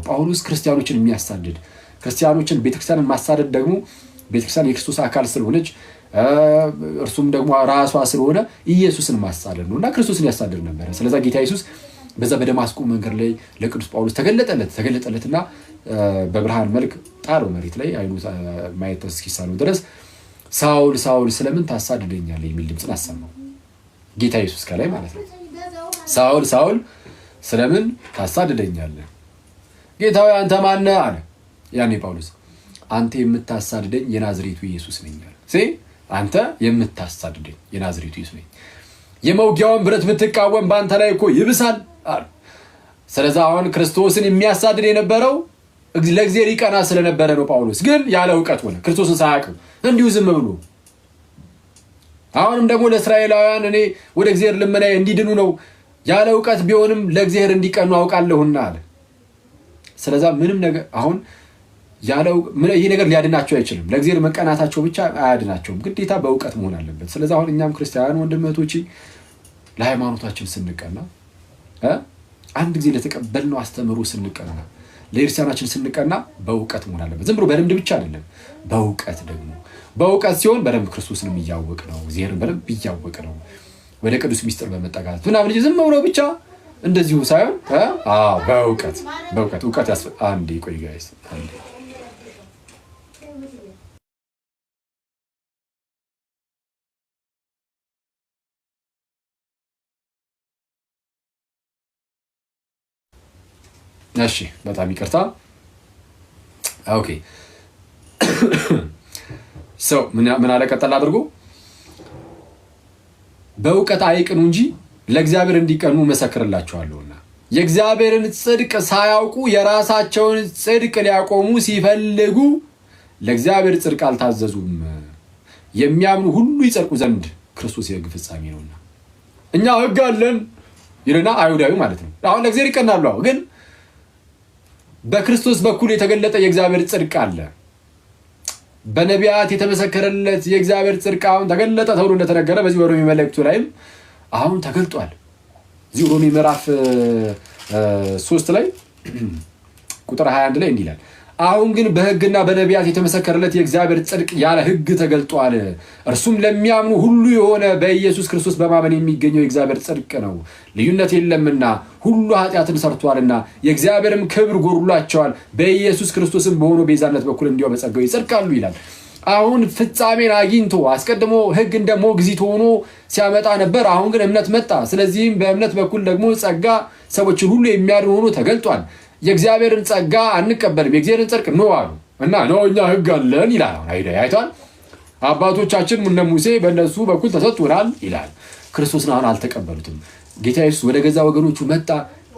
ጳውሎስ ክርስቲያኖችን የሚያሳድድ ክርስቲያኖችን ቤተክርስቲያንን ማሳደድ ደግሞ ቤተክርስቲያን የክርስቶስ አካል ስለሆነች እርሱም ደግሞ ራሷ ስለሆነ ኢየሱስን ማሳደድ ነውና ክርስቶስን ያሳደድ ነበር። ስለዚህ ጌታ ኢየሱስ በዛ በደማስቆ መንገድ ላይ ለቅዱስ ጳውሎስ ተገለጠለትና በብርሃን መልክ ጣለው መሬት ላይ አይኑ ማየት እስኪሳነው ድረስ ሳውል ሳውል ስለምን ታሳድደኛለህ የሚል ድምፅን አሰማው ጌታ ኢየሱስ ከላይ ማለት ነው። ሳውል ሳውል ስለምን ታሳድደኛለህ? ጌታ ሆይ አንተ ማን ነህ አለ። ያኔ ጳውሎስ አንተ የምታሳድደኝ የናዝሬቱ ኢየሱስ ነኝ አለ። አንተ የምታሳድደኝ የናዝሬቱ ኢየሱስ ነኝ። የመውጊያውን ብረት ብትቃወም በአንተ ላይ እኮ ይብሳል አለ። ስለዚህ አሁን ክርስቶስን የሚያሳድድ የነበረው ለእግዚአብሔር ይቀና ስለነበረ ነው። ጳውሎስ ግን ያለ እውቀት ሆነ፣ ክርስቶስን ሳያውቅ እንዲሁ ዝም ብሎ። አሁንም ደግሞ ለእስራኤላውያን እኔ ወደ እግዚአብሔር ልመና እንዲድኑ ነው፣ ያለ እውቀት ቢሆንም ለእግዚአብሔር እንዲቀኑ አውቃለሁና አለ። ስለዚህ ምንም ነገር አሁን ያለው ይሄ ነገር ሊያድናቸው አይችልም። ለእግዚአብሔር መቀናታቸው ብቻ አያድናቸውም፣ ግዴታ በእውቀት መሆን አለበት። ስለዚህ አሁን እኛም ክርስቲያን ወንድም እህቶቼ ለሃይማኖታችን ስንቀና አንድ ጊዜ ለተቀበልነው አስተምሮ ስንቀና ለክርስቲያናችን ስንቀና በእውቀት መሆን አለበት። ዝም ብሎ በልምድ ብቻ አይደለም፣ በእውቀት ደግሞ በእውቀት ሲሆን በደንብ ክርስቶስንም እያወቅ ነው፣ እግዚአብሔርን በደንብ እያወቅ ነው፣ ወደ ቅዱስ ሚስጥር በመጠጋት ምናምን ልጅ ዝም ብሎ ብቻ እንደዚሁ ሳይሆን በእውቀት እውቀት አንዴ ቆይ ጋይስ አንዴ እሺ በጣም ይቅርታ። ኦኬ ሰው ምን አለ ቀጠል አድርጎ በእውቀት አይቅኑ እንጂ ለእግዚአብሔር እንዲቀኑ መሰክርላቸዋለሁና የእግዚአብሔርን ጽድቅ ሳያውቁ የራሳቸውን ጽድቅ ሊያቆሙ ሲፈልጉ ለእግዚአብሔር ጽድቅ አልታዘዙም። የሚያምኑ ሁሉ ይጸድቁ ዘንድ ክርስቶስ የሕግ ፍጻሜ ነውና። እኛ ሕግ አለን ይልና አይሁዳዊ ማለት ነው። አሁን ለእግዚአብሔር ይቀናሉ፣ ግን በክርስቶስ በኩል የተገለጠ የእግዚአብሔር ጽድቅ አለ። በነቢያት የተመሰከረለት የእግዚአብሔር ጽድቅ አሁን ተገለጠ ተብሎ እንደተነገረ በዚህ በሮሜ መልእክቱ ላይም አሁን ተገልጧል። እዚህ ሮሜ ምዕራፍ 3 ላይ ቁጥር 21 ላይ እንዲህ ይላል፣ አሁን ግን በሕግና በነቢያት የተመሰከረለት የእግዚአብሔር ጽድቅ ያለ ሕግ ተገልጧል። እርሱም ለሚያምኑ ሁሉ የሆነ በኢየሱስ ክርስቶስ በማመን የሚገኘው የእግዚአብሔር ጽድቅ ነው። ልዩነት የለምና ሁሉ ኃጢአትን ሰርቷልና የእግዚአብሔርም ክብር ጎድሏቸዋል። በኢየሱስ ክርስቶስም በሆነው ቤዛነት በኩል እንዲያው በጸጋው ይጸድቃሉ ይላል። አሁን ፍጻሜን አግኝቶ አስቀድሞ ሕግ እንደ ሞግዚት ሆኖ ሲያመጣ ነበር። አሁን ግን እምነት መጣ። ስለዚህም በእምነት በኩል ደግሞ ጸጋ ሰዎችን ሁሉ የሚያድን ሆኖ ተገልጧል። የእግዚአብሔርን ጸጋ አንቀበልም የእግዚአብሔርን ጽድቅ ነው አሉ እና ነው እኛ ሕግ አለን ይላል። አይቷል አባቶቻችን እነ ሙሴ በእነሱ በኩል ተሰጥቶናል ይላል። ክርስቶስን አሁን አልተቀበሉትም። ጌታ ኢየሱስ ወደ ገዛ ወገኖቹ መጣ፣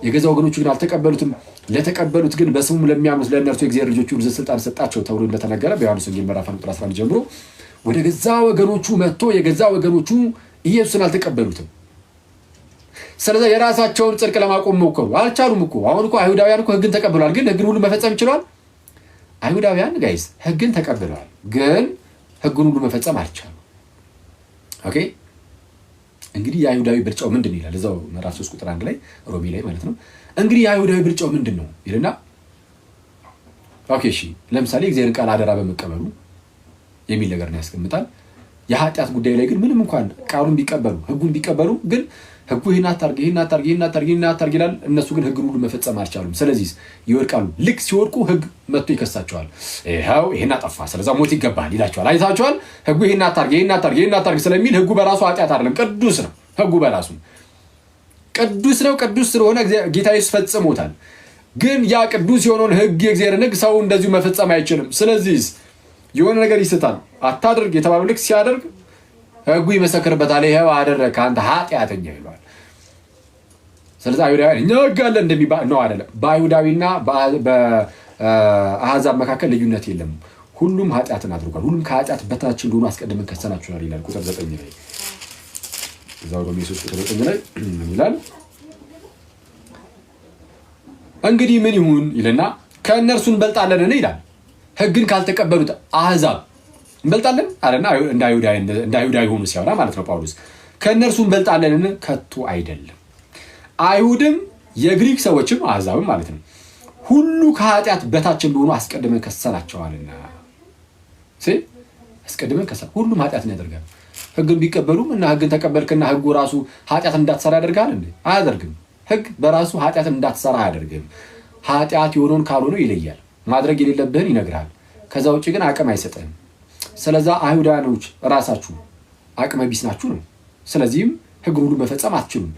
የገዛ ወገኖቹ ግን አልተቀበሉትም። ለተቀበሉት ግን በስሙ ለሚያምኑት ለእነርሱ የእግዚአብሔር ልጆች ይሁኑ ዘንድ ስልጣን ሰጣቸው ተብሎ እንደተነገረ በዮሐንስ ወንጌል ምዕራፍ 11 ጀምሮ ወደ ገዛ ወገኖቹ መጥቶ የገዛ ወገኖቹ ኢየሱስን አልተቀበሉትም። ስለዚህ የራሳቸውን ጽድቅ ለማቆም ሞከሩ፣ አልቻሉም እኮ። አሁን እኮ አይሁዳውያን እኮ ሕግን ተቀብለዋል፣ ግን ሕግን ሁሉ መፈጸም ይችላል። አይሁዳውያን ጋይስ ሕግን ተቀብለዋል፣ ግን ሕግን ሁሉ መፈጸም አልቻሉም። ኦኬ እንግዲህ የአይሁዳዊ ብልጫው ምንድን ይላል? እዛው ምዕራፍ 3 ቁጥር 1 ላይ ሮሜ ላይ ማለት ነው። እንግዲህ የአይሁዳዊ ብልጫው ምንድን ነው ይልና ኦኬ እሺ ለምሳሌ እግዚአብሔርን ቃል አደራ በመቀበሉ የሚል ነገር ነው ያስቀምጣል። የኃጢአት ጉዳይ ላይ ግን ምንም እንኳን ቃሉን ቢቀበሉ ሕጉን ቢቀበሉ ግን ሕጉ ይህን አታርግ ይላል። እነሱ ግን ሕግን ሁሉ መፈጸም አልቻሉም። ስለዚህ ይወድቃሉ። ልክ ሲወድቁ ሕግ መጥቶ ይከሳቸዋል። ይኸው ይህን አጠፋ ስለዛ ሞት ይገባል ይላቸዋል። አይታቸዋል። ሕጉ ይህን አታርግ ስለሚል ሕጉ በራሱ ኃጢአት አይደለም፣ ቅዱስ ነው። ሕጉ በራሱ ቅዱስ ነው። ቅዱስ ስለሆነ ጌታ ኢየሱስ ፈጽሞታል። ግን ያ ቅዱስ የሆነውን ሕግ የእግዚአብሔርን ሕግ ሰው እንደዚሁ መፈጸም አይችልም። ስለዚህ የሆነ ነገር ይስታል። አታድርግ የተባለው ልክ ሲያደርግ ሕጉ ይመሰክርበታል። ይኸው አደረግህ አንተ ኃጢአተኛ ይለዋል። ስለዚህ አይሁዳውያን እኛ ሕግ አለን እንደሚባል ነው አይደለም። በአይሁዳዊና በአሕዛብ መካከል ልዩነት የለም። ሁሉም ኃጢአትን አድርጓል። ሁሉም ከኃጢአት በታች እንደሆኑ አስቀድመን ከሰናችኋል ይላል። ቁጥር 9 ላይ እዛው ሮሜ 3 ቁጥር 9 ላይ ይላል እንግዲህ ምን ይሁን ይልና ከእነርሱ እንበልጣለን ይላል። ሕግን ካልተቀበሉት አሕዛብ እንበልጣለን አለና እንደ አይሁዳዊ ሆኑ ሲያወራ ማለት ነው ጳውሎስ። ከእነርሱ እንበልጣለን ከቶ አይደለም። አይሁድም የግሪክ ሰዎችም አሕዛብም ማለት ነው ሁሉ ከኃጢአት በታች እንደሆኑ አስቀድመን ከሰናቸዋልና። አስቀድመን ከሰና ሁሉም ኃጢአትን ያደርጋል። ህግን ቢቀበሉም እና ህግን ተቀበልክና ህጉ ራሱ ኃጢአትን እንዳትሰራ ያደርጋል እንዴ? አያደርግም። ህግ በራሱ ኃጢአትን እንዳትሰራ አያደርግም። ኃጢአት የሆነውን ካልሆነው ይለያል። ማድረግ የሌለብህን ይነግራል። ከዛ ውጭ ግን አቅም አይሰጥህም። ስለዛ አይሁዳኖች ራሳችሁ አቅመ ቢስ ናችሁ ነው። ስለዚህም ህግን ሁሉ መፈጸም አትችሉም።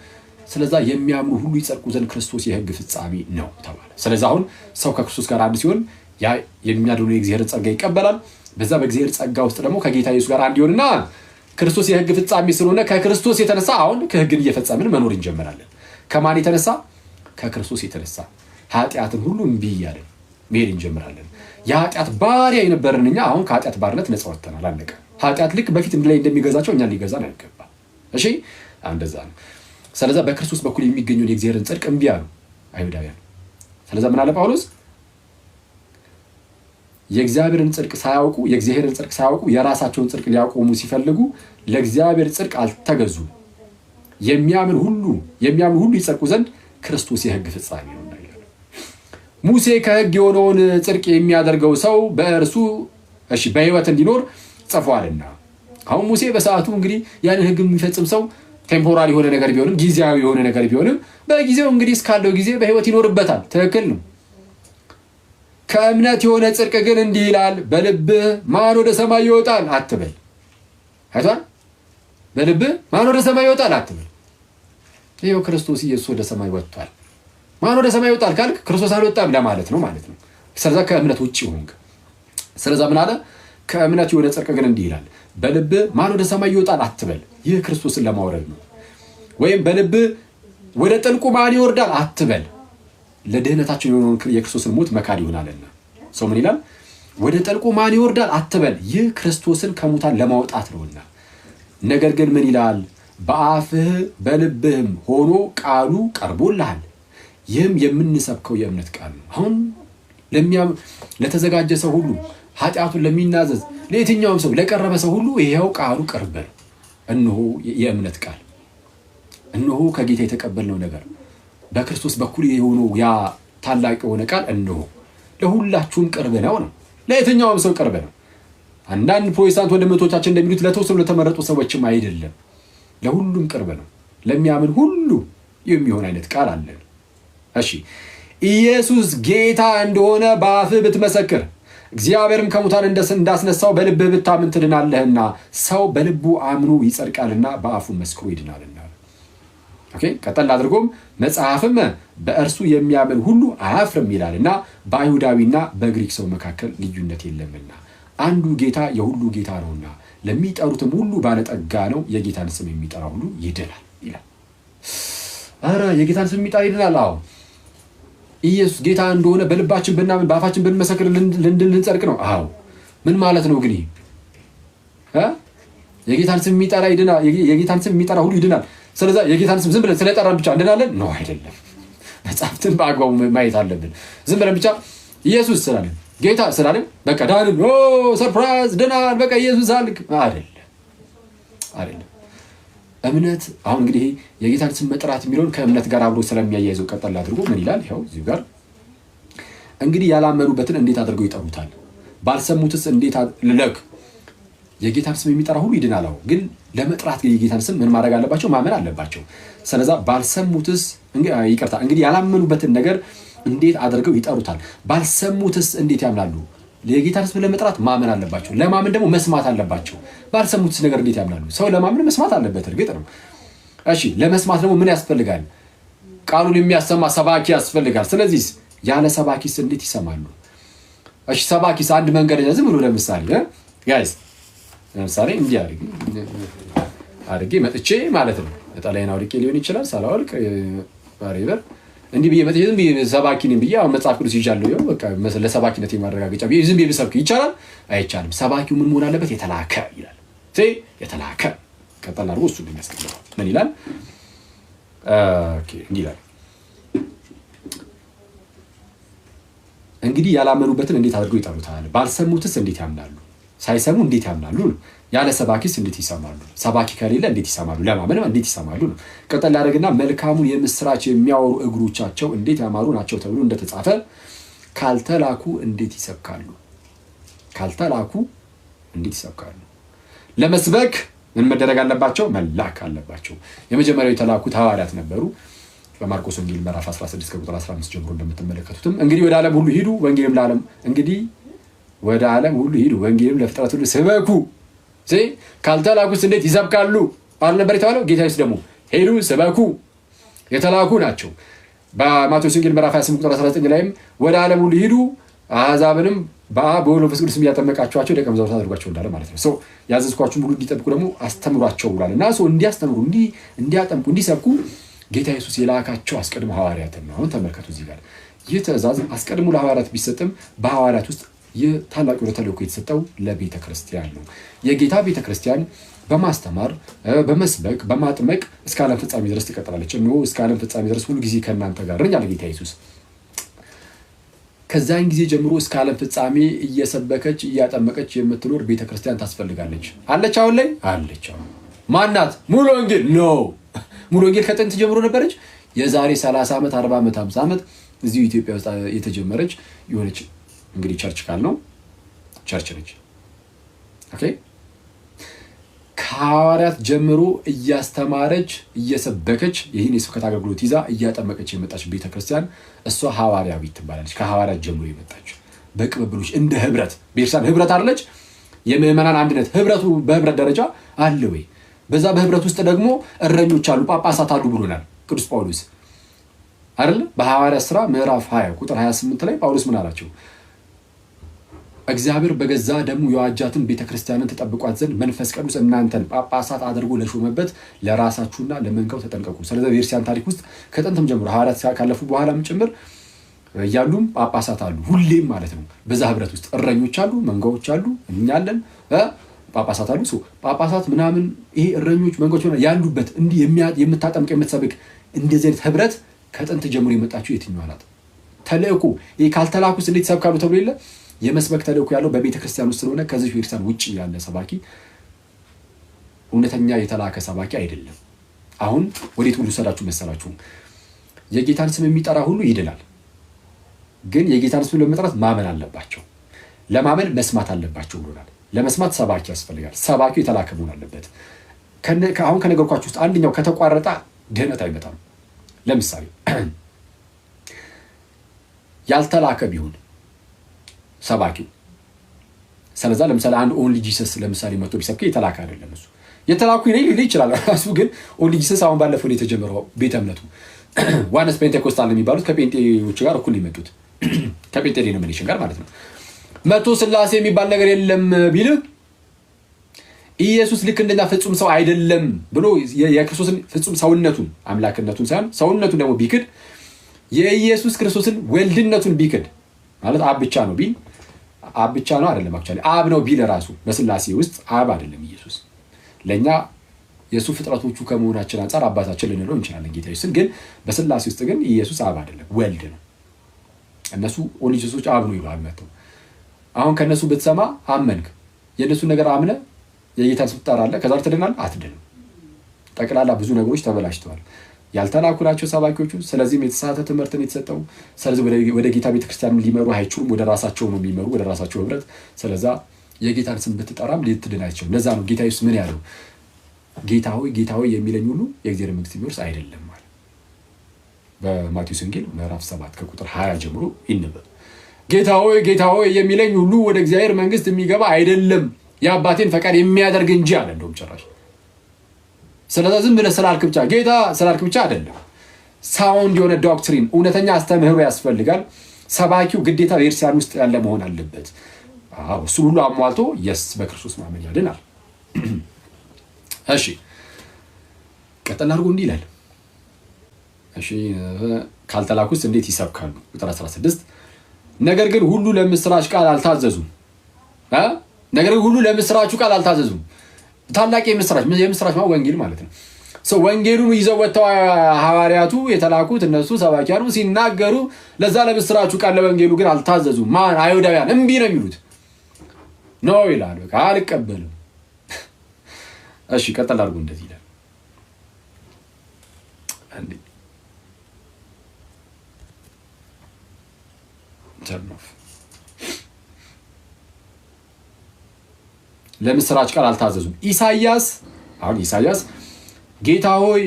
ስለዛ የሚያምኑ ሁሉ ይጸድቁ ዘንድ ክርስቶስ የህግ ፍጻሜ ነው ተባለ። ስለዛ አሁን ሰው ከክርስቶስ ጋር አንድ ሲሆን ያ የሚያድነው የእግዚአብሔር ጸጋ ይቀበላል። በዛ በእግዚአብሔር ጸጋ ውስጥ ደግሞ ከጌታ ኢየሱስ ጋር አንድ ይሆንና ክርስቶስ የህግ ፍጻሜ ስለሆነ ከክርስቶስ የተነሳ አሁን ህግን እየፈጸምን መኖር እንጀምራለን። ከማን የተነሳ? ከክርስቶስ የተነሳ ኃጢአትን ሁሉ እምቢ እያለን መሄድ እንጀምራለን። የኃጢአት ባሪያ የነበርን እኛ አሁን ከኃጢአት ባርነት ነፃ ወጥተናል። አለቀ። ኃጢአት ልክ በፊት ላይ እንደሚገዛቸው እኛን ሊገዛን አይገባም። እሺ እንደዛ ነው። ስለዛ በክርስቶስ በኩል የሚገኘውን የእግዚአብሔርን ጽድቅ እምቢ አሉ አይሁዳውያን። ስለዛ ምን አለ ጳውሎስ? የእግዚአብሔርን ጽድቅ ሳያውቁ የራሳቸውን ጽድቅ ሊያቆሙ ሲፈልጉ ለእግዚአብሔር ጽድቅ አልተገዙም። የሚያምን ሁሉ ይጸድቁ ዘንድ ክርስቶስ የህግ ፍጻሜ ነው ይላል። ሙሴ ከህግ የሆነውን ጽድቅ የሚያደርገው ሰው በእርሱ በህይወት እንዲኖር ጽፏልና። አሁን ሙሴ በሰዓቱ እንግዲህ ያንን ህግ የሚፈጽም ሰው ቴምፖራሪ የሆነ ነገር ቢሆንም ጊዜያዊ የሆነ ነገር ቢሆንም በጊዜው እንግዲህ እስካለው ጊዜ በህይወት ይኖርበታል። ትክክል ነው። ከእምነት የሆነ ጽድቅ ግን እንዲህ ይላል፣ በልብህ ማን ወደ ሰማይ ይወጣል አትበል። አይቷል። በልብህ ማን ወደ ሰማይ ይወጣል አትበል። ይኸው ክርስቶስ ኢየሱስ ወደ ሰማይ ወጥቷል። ማን ወደ ሰማይ ይወጣል ካልክ ክርስቶስ አልወጣም ለማለት ነው ማለት ነው። ስለዛ ከእምነት ውጭ ሆንክ። ስለዛ ምን አለ? ከእምነት የሆነ ጽድቅ ግን እንዲህ ይላል፣ በልብህ ማን ወደ ሰማይ ይወጣል አትበል። ይህ ክርስቶስን ለማውረድ ነው። ወይም በልብህ ወደ ጥልቁ ማን ይወርዳል አትበል። ለድህነታችን የሆነውን የክርስቶስን ሞት መካድ ይሆናልና። ሰው ምን ይላል? ወደ ጥልቁ ማን ይወርዳል አትበል። ይህ ክርስቶስን ከሙታን ለማውጣት ነውና። ነገር ግን ምን ይላል? በአፍህ በልብህም ሆኖ ቃሉ ቀርቦልሃል። ይህም የምንሰብከው የእምነት ቃል ነው። አሁን ለተዘጋጀ ሰው ሁሉ፣ ኃጢአቱን ለሚናዘዝ ለየትኛውም ሰው ለቀረበ ሰው ሁሉ ይሄው ቃሉ ቀርበ ነው። እነሆ የእምነት ቃል፣ እነሆ ከጌታ የተቀበልነው ነገር በክርስቶስ በኩል የሆነው ያ ታላቅ የሆነ ቃል እነሆ ለሁላችሁም ቅርብ ነው። ለየትኛውም ሰው ቅርብ ነው። አንዳንድ ፕሮቴስታንት ወንድሞቻችን እንደሚሉት ለተወሰኑ ለተመረጡ ሰዎችም አይደለም፣ ለሁሉም ቅርብ ነው። ለሚያምን ሁሉ የሚሆን አይነት ቃል አለን። እሺ ኢየሱስ ጌታ እንደሆነ በአፍህ ብትመሰክር እግዚአብሔርም ከሙታን እንዳስነሳው በልብህ ብታምን ትድናለህና ሰው በልቡ አምኖ ይጸድቃልና በአፉ መስክሮ ይድናልና። ኦኬ ቀጠል አድርጎም መጽሐፍም በእርሱ የሚያምን ሁሉ አያፍርም ይላልና በአይሁዳዊና በግሪክ ሰው መካከል ልዩነት የለምና አንዱ ጌታ የሁሉ ጌታ ነውና ለሚጠሩትም ሁሉ ባለጠጋ ነው። የጌታን ስም የሚጠራ ሁሉ ይድናል ይላል። አረ የጌታን ስም የሚጠራ ይድናል። አዎ ኢየሱስ ጌታ እንደሆነ በልባችን ብናምን በአፋችን ብንመሰክር ልንጸድቅ ነው። አዎ ምን ማለት ነው ግን? የጌታን ስም የሚጠራ ይድናል። የጌታን ስም የሚጠራ ሁሉ ይድናል። ስለዚህ የጌታን ስም ዝም ብለን ስለጠራን ብቻ እንድናለን ነው? አይደለም። መጽሐፍትን በአግባቡ ማየት አለብን። ዝም ብለን ብቻ ኢየሱስ ስላለን ጌታ ስላለን በቃ ዳንን፣ ሰርፕራይዝ ድናል፣ በቃ ኢየሱስ አልክ አይደለም። እምነት አሁን እንግዲህ የጌታን ስም መጥራት የሚለውን ከእምነት ጋር አብሮ ስለሚያያይዘው ቀጠል አድርጎ ምን ይላል? ይኸው እዚሁ ጋር እንግዲህ ያላመኑበትን እንዴት አድርገው ይጠሩታል? ባልሰሙትስ እንዴት ልለክ? የጌታን ስም የሚጠራ ሁሉ ይድናል። አሁን ግን ለመጥራት የጌታን ስም ምን ማድረግ አለባቸው? ማመን አለባቸው። ስለዛ ባልሰሙትስ እንግዲህ ያላመኑበትን ነገር እንዴት አድርገው ይጠሩታል? ባልሰሙትስ እንዴት ያምናሉ? የጌታን ስም ለመጥራት ማመን አለባቸው። ለማመን ደግሞ መስማት አለባቸው። ባልሰሙትስ ነገር እንዴት ያምናሉ? ሰው ለማመን መስማት አለበት፣ እርግጥ ነው። እሺ ለመስማት ደግሞ ምን ያስፈልጋል? ቃሉን የሚያሰማ ሰባኪ ያስፈልጋል። ስለዚህ ያለ ሰባኪስ እንዴት ይሰማሉ? እሺ ሰባኪስ አንድ መንገድ ዝም ብሎ ለምሳሌ ጋይስ ለምሳሌ እንዲህ አድርጌ መጥቼ ማለት ነው ጠላይን አውልቄ ሊሆን ይችላል ሳላወልቅ ባሪበር እንዲህ ብዬ መጥቼ ዝም ብዬ ሰባኪ ነኝ ብዬ አሁን መጽሐፍ ቅዱስ ይዣለሁ ይኸው በቃ ለሰባኪነት የማረጋገጫ ብዬ ዝም ብዬ ብሰብክ ይቻላል? አይቻልም። ሰባኪው ምን መሆን አለበት? የተላከ ይላል። የተላከ ቀጠል አድርጎ እሱ እንደሚያስቀምጠው ምን ይላል? እንዲህ ይላል እንግዲህ ያላመኑበትን እንዴት አድርገው ይጠሩታል? ባልሰሙትስ እንዴት ያምናሉ? ሳይሰሙ እንዴት ያምናሉ? ያለ ሰባኪስ እንዴት ይሰማሉ? ሰባኪ ከሌለ እንዴት ይሰማሉ? ለማመን እንዴት ይሰማሉ? ቀጠል ያደርግና መልካሙን የምስራች የሚያወሩ እግሮቻቸው እንዴት ያማሩ ናቸው ተብሎ እንደተጻፈ ካልተላኩ እንዴት ይሰብካሉ? ካልተላኩ እንዴት ይሰብካሉ? ለመስበክ ምን መደረግ አለባቸው? መላክ አለባቸው። የመጀመሪያው የተላኩት ሐዋርያት ነበሩ። በማርቆስ ወንጌል ምዕራፍ 16 ከቁጥር 15 ጀምሮ እንደምትመለከቱትም እንግዲህ ወደ ዓለም ሁሉ ሂዱ ወንጌልም ለዓለም እንግዲህ ወደ ዓለም ሁሉ ሂዱ ወንጌልም ለፍጥረት ሁሉ ስበኩ። ካልተላኩስ እንዴት ይሰብካሉ አልነበር የተባለው? ጌታ ኢየሱስ ደግሞ ሄዱ ስበኩ፣ የተላኩ ናቸው። በማቴዎስ ወንጌል ምዕራፍ 28 ቁጥር 19 ላይም ወደ ዓለም ሁሉ ሂዱ አሕዛብንም በአብ በወልድ በመንፈስ ቅዱስ እያጠመቃችኋቸው ደቀ መዛሙርት አድርጓቸው እንዳለ ማለት ነው። ያዘዝኳችሁን ሁሉ እንዲጠብቁ ደግሞ አስተምሯቸው ብሏል። እና እንዲያስተምሩ፣ እንዲያጠምቁ፣ እንዲሰብኩ ጌታ ኢየሱስ የላካቸው አስቀድሞ ሐዋርያትን ነው። አሁን ተመልከቱ እዚህ ጋር ይህ ትእዛዝ አስቀድሞ ለሐዋርያት ቢሰጥም በሐዋርያት ውስጥ ታላቅ የሆነ ተልእኮ የተሰጠው ለቤተ ክርስቲያን ነው። የጌታ ቤተ ክርስቲያን በማስተማር በመስበክ በማጥመቅ እስከ ዓለም ፍጻሜ ድረስ ትቀጥላለች። እነሆ እስከ ዓለም ፍጻሜ ድረስ ሁሉ ጊዜ ከእናንተ ጋር ነኝ አለ ጌታ ኢየሱስ። ከዛን ጊዜ ጀምሮ እስከ ዓለም ፍጻሜ እየሰበከች እያጠመቀች የምትኖር ቤተ ክርስቲያን ታስፈልጋለች። አለች? አሁን ላይ አለች። ማናት? ሙሉ ወንጌል ነው። ሙሉ ወንጌል ከጥንት ጀምሮ ነበረች። የዛሬ 30 ዓመት 40 ዓመት 50 ዓመት እዚሁ ኢትዮጵያ ውስጥ የተጀመረች የሆነች እንግዲህ ቸርች ካል ነው ቸርች ነች። ኦኬ ከሐዋርያት ጀምሮ እያስተማረች እየሰበከች ይህን የስብከት አገልግሎት ይዛ እያጠመቀች የመጣች ቤተክርስቲያን እሷ ሐዋርያዊት ትባላለች። ከሐዋርያት ጀምሮ የመጣች በቅብብሎች እንደ ህብረት ቤተክርስቲያን ህብረት አለች። የምዕመናን አንድነት ህብረቱ በህብረት ደረጃ አለ ወይ? በዛ በህብረት ውስጥ ደግሞ እረኞች አሉ፣ ጳጳሳት አሉ ብሎናል ቅዱስ ጳውሎስ አይደል? በሐዋርያት ሥራ ምዕራፍ 20 ቁጥር 28 ላይ ጳውሎስ ምን አላቸው? እግዚአብሔር በገዛ ደሙ የዋጃትን ቤተክርስቲያንን ተጠብቋት ዘንድ መንፈስ ቅዱስ እናንተን ጳጳሳት አድርጎ ለሾመበት ለራሳችሁና ለመንጋው ተጠንቀቁ። ስለዚህ በቤተክርስቲያን ታሪክ ውስጥ ከጥንትም ጀምሮ ሐዋርያት ካለፉ በኋላም ጭምር እያሉም ጳጳሳት አሉ፣ ሁሌም ማለት ነው። በዛ ህብረት ውስጥ እረኞች አሉ፣ መንጋዎች አሉ፣ እኛለን ጳጳሳት አሉ። ጳጳሳት ምናምን ይሄ እረኞች መንጋዎች ያሉበት እንዲህ የምታጠምቅ የምትሰብክ እንደዚህ አይነት ህብረት ከጥንት ጀምሮ የመጣችው የትኛዋ ናት? ተልእኮ ይሄ ካልተላኩስ እንዴት ይሰብካሉ ተብሎ የለ የመስበክ ተልእኮ ያለው በቤተ ክርስቲያን ውስጥ ስለሆነ ከዚህ ቤተክርስቲያን ውጭ ያለ ሰባኪ እውነተኛ የተላከ ሰባኪ አይደለም። አሁን ወዴት ሁሉ ሰዳችሁ መሰላችሁ? የጌታን ስም የሚጠራ ሁሉ ይድናል። ግን የጌታን ስም ለመጥራት ማመን አለባቸው። ለማመን መስማት አለባቸው ብሎናል። ለመስማት ሰባኪ ያስፈልጋል። ሰባኪው የተላከ መሆን አለበት። አሁን ከነገርኳችሁ ውስጥ አንደኛው ከተቋረጠ ድህነት አይመጣም። ለምሳሌ ያልተላከ ቢሆን ሰባኪው ስለዛ ለምሳሌ አንድ ኦንሊ ጂሰስ ለምሳሌ መጥቶ ቢሰብክ የተላከ አይደለም። እሱ የተላኩ ይል ይችላል ራሱ። ግን ኦንሊ ጂሰስ አሁን ባለፈው የተጀመረው ቤተ እምነቱ ዋነስ ፔንቴኮስታል የሚባሉት ከጴንጤዎች ጋር እኩል የመጡት ከጴንጤ ዲኖሚኔሽን ጋር ማለት ነው። መቶ ስላሴ የሚባል ነገር የለም ቢል ኢየሱስ ልክ እንደኛ ፍጹም ሰው አይደለም ብሎ የክርስቶስን ፍጹም ሰውነቱን አምላክነቱን ሳይሆን ሰውነቱን ደግሞ ቢክድ የኢየሱስ ክርስቶስን ወልድነቱን ቢክድ ማለት አብ ብቻ ነው ቢል አብ ብቻ ነው አይደለም፣ አክቹዋሊ አብ ነው ቢል ራሱ በስላሴ ውስጥ አብ አይደለም ኢየሱስ። ለኛ የሱ ፍጥረቶቹ ከመሆናችን አንፃር አባታችን ልንለው እንችላለን ጌታ ኢየሱስን። ግን በስላሴ ውስጥ ግን ኢየሱስ አብ አይደለም ወልድ ነው። እነሱ ኦሊጂሶች አብ ነው ይላል መተው። አሁን ከነሱ ብትሰማ አመንክ፣ የነሱን ነገር አምነ የጌታን ስም ትጠራለህ፣ ከዛ ትድናለህ? አትድንም። ጠቅላላ ብዙ ነገሮች ተበላሽተዋል። ያልተላኩ ናቸው ሰባኪዎቹ። ስለዚህም የተሳሳተ ትምህርትን የተሰጠው። ስለዚህ ወደ ጌታ ቤተክርስቲያን ሊመሩ አይችሉም፣ ወደ ራሳቸው ነው የሚመሩ፣ ወደ ራሳቸው ህብረት። ስለዛ የጌታን ስም ብትጠራም ልትድን አይችልም። ለዛ ነው ጌታ ኢየሱስ ምን ያለው? ጌታ ሆይ የሚለኝ ሁሉ የእግዚአብሔር መንግስት የሚወርስ አይደለም ማለት በማቴዎስ ወንጌል ምዕራፍ 7 ከቁጥር 20 ጀምሮ ይነበብ። ጌታ ሆይ የሚለኝ ሁሉ ወደ እግዚአብሔር መንግስት የሚገባ አይደለም፣ የአባቴን ፈቃድ የሚያደርግ እንጂ አለ። እንደውም ጭራሽ ስለዛ ዝም ብለህ ስላልክ ብቻ ጌታ ስላልክ ብቻ አይደለም። ሳውንድ የሆነ ዶክትሪን እውነተኛ አስተምህሮ ያስፈልጋል። ሰባኪው ግዴታ በቤተክርስቲያን ውስጥ ያለ መሆን አለበት። እሱ ሁሉ አሟልቶ የስ በክርስቶስ ማመን ያድናል። እሺ ቀጥል አድርጎ እንዲህ ይላል። እሺ ካልተላኩስ እንዴት ይሰብካሉ? ቁጥር 16 ነገር ግን ሁሉ ለምስራች ቃል አልታዘዙም። ነገር ግን ሁሉ ለምስራቹ ቃል አልታዘዙም። ታላቅ የምስራች ወንጌል ማለት ነው። ወንጌሉን ይዘው ወጥተው ሐዋርያቱ የተላኩት እነሱ ሰባኪያኑ ሲናገሩ ለዛ ለምስራቹ ቃል ለወንጌሉ ግን አልታዘዙም። ማን? አይሁዳውያን እምቢ ነው የሚሉት ነው ይላሉ። በቃ አልቀበልም። እሺ ቀጥል አድርጎ እንደዚህ ይላል። ለምስራች ቃል አልታዘዙም። ኢሳያስ ጌታ ሆይ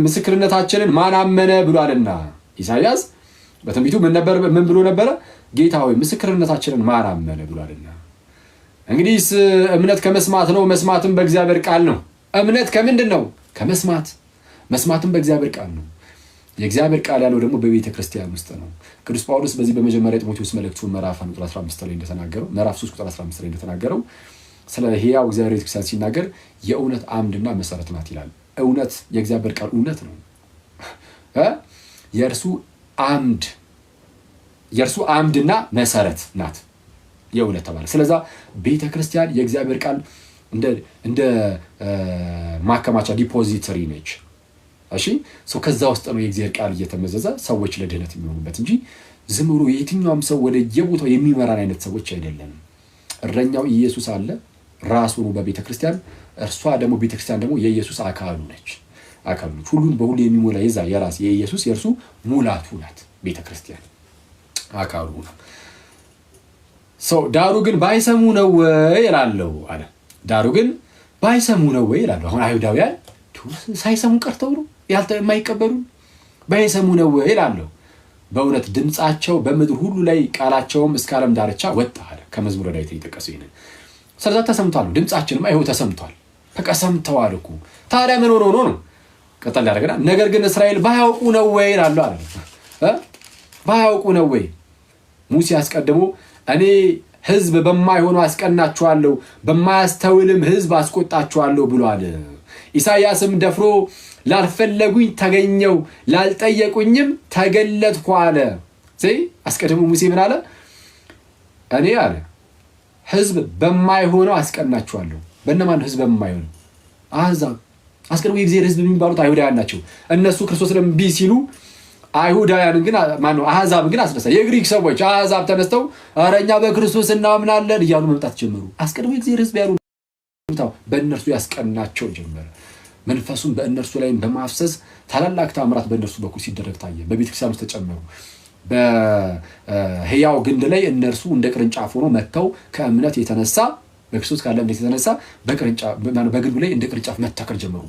ምስክርነታችንን ማን አመነ ብሏልና። ኢሳያስ በትንቢቱ ምን ብሎ ነበረ? ጌታ ሆይ ምስክርነታችንን ማን አመነ ብሏልና። እንግዲህ እምነት ከመስማት ነው፣ መስማትም በእግዚአብሔር ቃል ነው። እምነት ከምንድን ነው? ከመስማት፣ መስማትም በእግዚአብሔር ቃል ነው። የእግዚአብሔር ቃል ያለው ደግሞ በቤተ ክርስቲያን ውስጥ ነው። ቅዱስ ጳውሎስ በዚህ በመጀመሪያ ጢሞቴዎስ መልእክቱ ምዕራፍ 1 ቁጥር 15 ላይ እንደተናገረው፣ ምዕራፍ 3 ቁጥር 15 ላይ እንደተናገረው ስለ ሕያው እግዚአብሔር ቤተክርስቲያን ሲናገር የእውነት አምድና መሰረት ናት ይላል። እውነት የእግዚአብሔር ቃል እውነት ነው። የእርሱ አምድና መሰረት ናት የእውነት ተባለ። ስለዛ ቤተ ክርስቲያን የእግዚአብሔር ቃል እንደ ማከማቻ ዲፖዚተሪ ነች። እሺ ከዛ ውስጥ ነው የእግዚአብሔር ቃል እየተመዘዘ ሰዎች ለድህነት የሚሆኑበት እንጂ ዝም ብሎ የትኛውም ሰው ወደ የቦታው የሚመራን አይነት ሰዎች አይደለንም። እረኛው ኢየሱስ አለ ራሱ ነው በቤተ ክርስቲያን። እርሷ ደግሞ ቤተ ክርስቲያን ደግሞ የኢየሱስ አካሉ ነች። ሁሉን በሁሉ የሚሞላ የራስ የኢየሱስ የእርሱ ሙላቱ ናት ቤተ ክርስቲያን አካሉ ነው። ዳሩ ግን ባይሰሙ ነው ወይ እላለሁ አለ። ዳሩ ግን ባይሰሙ ነው ወይ እላለሁ። አሁን አይሁዳውያን ሳይሰሙ ቀርተው ነው የማይቀበሉ? ባይሰሙ ነው ወይ እላለሁ። በእውነት ድምፃቸው በምድር ሁሉ ላይ ቃላቸውም እስከ ዓለም ዳርቻ ወጣ አለ። ከመዝሙረ ዳዊት የተጠቀሰው ይሄንን። ስለዛ ተሰምቷል፣ ድምፃችንም አይሁ ተሰምቷል። በቃ ሰምተዋል እኮ። ታዲያ ምን ሆኖ ነው? ቀጠል ያደርገና ነገር ግን እስራኤል ባያውቁ ነው ወይ እላለሁ አለ። ባያውቁ ነው ወይ? ሙሴ አስቀድሞ እኔ ሕዝብ በማይሆነው አስቀናቸዋለሁ፣ በማያስተውልም ሕዝብ አስቆጣቸዋለሁ ብሏል። ኢሳያስም ደፍሮ ላልፈለጉኝ ተገኘው፣ ላልጠየቁኝም ተገለጥኩ አለ። አስቀድሞ ሙሴ ምን አለ? እኔ አለ ሕዝብ በማይሆነው አስቀናቸዋለሁ። በእነማን ሕዝብ በማይሆነው? አሕዛብ። አስቀድሞ የእግዚአብሔር ሕዝብ የሚባሉት አይሁዳውያን ናቸው። እነሱ ክርስቶስን እምቢ ሲሉ አይሁዳውያንን ግን አሕዛብን ግን አስነሳ። የግሪክ ሰዎች አሕዛብ ተነስተው ኧረ እኛ በክርስቶስ እናምናለን እያሉ መምጣት ጀመሩ። አስቀድሞ የእግዚአብሔር ሕዝብ ያሉ በእነርሱ ያስቀናቸው ጀመረ። መንፈሱን በእነርሱ ላይ በማፍሰስ ታላላቅ ተአምራት በእነርሱ በኩል ሲደረግ ታየ። በቤተክርስቲያን ውስጥ ተጨመሩ። በሕያው ግንድ ላይ እነርሱ እንደ ቅርንጫፍ ሆኖ መጥተው ከእምነት የተነሳ በክርስቶስ ካለ እምነት የተነሳ በግንዱ ላይ እንደ ቅርንጫፍ መተከል ጀመሩ።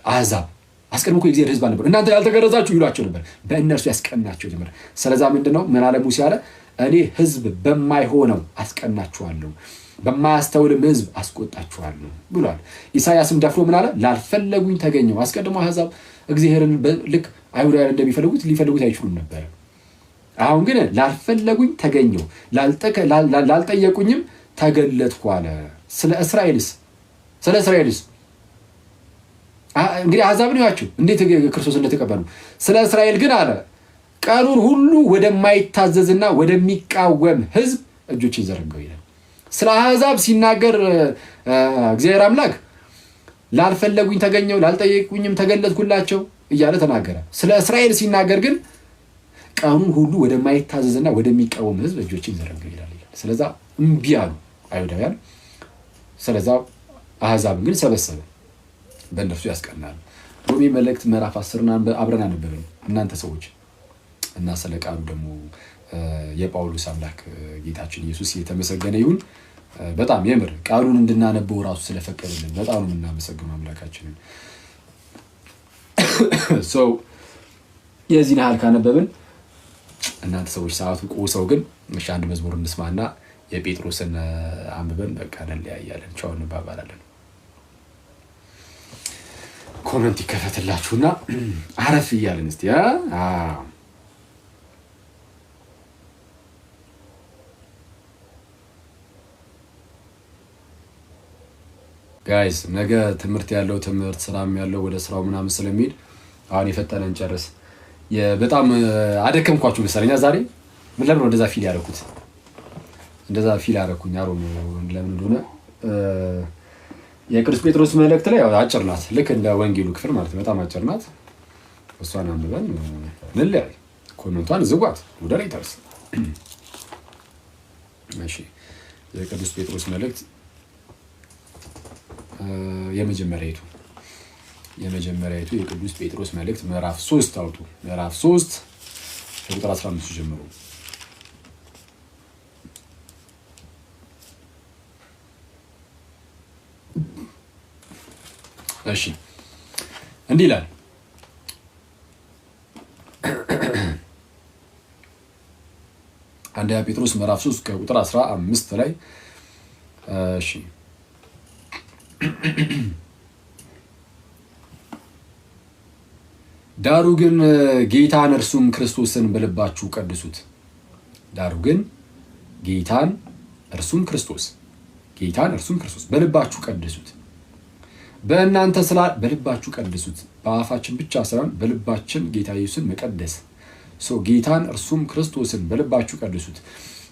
አሕዛብ አስቀድሞ እኮ የእግዚአብሔር ሕዝብ አልነበሩ። እናንተ ያልተገረዛችሁ ይሏቸው ነበር። በእነርሱ ያስቀናቸው ጀመረ። ስለዛ ምንድነው ምን አለ ሙሴ አለ? እኔ ሕዝብ በማይሆነው አስቀናችኋለሁ፣ በማያስተውልም ሕዝብ አስቆጣችኋለሁ ብሏል። ኢሳያስም ደፍሮ ምን አለ? ላልፈለጉኝ ተገኘው። አስቀድሞ አሕዛብ እግዚአብሔርን ልክ አይሁዳውያን እንደሚፈልጉት ሊፈልጉት አይችሉም ነበር። አሁን ግን ላልፈለጉኝ ተገኘው፣ ላልጠየቁኝም ተገለጥኩ አለ። ስለ እስራኤልስ እንግዲህ አሕዛብን ያችሁ እንዴት ክርስቶስ እንደተቀበሉ። ስለ እስራኤል ግን አለ ቀኑን ሁሉ ወደማይታዘዝና ወደሚቃወም ሕዝብ እጆችን ዘረጋው ይላል። ስለ አሕዛብ ሲናገር እግዚአብሔር አምላክ ላልፈለጉኝ ተገኘው፣ ላልጠየቁኝም ተገለጥኩላቸው እያለ ተናገረ። ስለ እስራኤል ሲናገር ግን ቀኑን ሁሉ ወደማይታዘዝና ወደሚቃወም ሕዝብ እጆችን ዘረጋው ይላል። ስለዛ እምቢ አሉ አይሁዳውያን። ስለዛ አሕዛብን ግን ሰበሰበ፣ በእነርሱ ያስቀናል። ሮሜ መልእክት ምዕራፍ 10 አብረን አነበብን እናንተ ሰዎች እና ስለ ቃሉ ደግሞ የጳውሎስ አምላክ ጌታችን ኢየሱስ የተመሰገነ ይሁን። በጣም የምር ቃሉን እንድናነበው ራሱ ስለፈቀደልን በጣም ነው የምናመሰግነው አምላካችንን። የዚህን ያህል ካነበብን እናንተ ሰዎች ሰዓቱ ቆሰው ግን አንድ መዝሙር እንስማና የጴጥሮስን አንብበን በቃ እንለያያለን። ቻው እንባባላለን። ኮመንት ይከፈትላችሁና አረፍ እያለን እስቲ ጋይስ ነገ ትምህርት ያለው ትምህርት ስራም ያለው ወደ ስራው ምናምን ስለሚሄድ አሁን የፈጠነን ጨርስ። በጣም አደከምኳችሁ መሰለኝ ዛሬ። ምን ለምን እንደዛ ፊል ያደረኩት? እንደዛ ፊል ያደረኩኝ አሮ ለምን እንደሆነ የቅዱስ ጴጥሮስ መልእክት ላይ አጭር ናት፣ ልክ እንደ ወንጌሉ ክፍል ማለት ነው። በጣም አጭር ናት። እሷን አንብበን እንለያይ። ኮመንቷን ዝጓት ወደ ላይ ታርስ። እሺ የቅዱስ ጴጥሮስ መልእክት የመጀመሪያይቱ የቅዱስ ጴጥሮስ መልእክት ምዕራፍ 3 አውጡ። ምዕራፍ 3 ከቁጥር 15 ጀምሮ እሺ እንዲህ ይላል አንደኛ ጴጥሮስ ምዕራፍ 3 ከቁጥር 15 ላይ እሺ ዳሩ ግን ጌታን እርሱም ክርስቶስን በልባችሁ ቀድሱት። ዳሩ ግን ጌታን እርሱም ክርስቶስ በልባችሁ ቀድሱት። በእናንተ በልባችሁ ቀድሱት። በአፋችን ብቻ ሳይሆን በልባችን ጌታ ኢየሱስን መቀደስ። ጌታን እርሱም ክርስቶስን በልባችሁ ቀድሱት።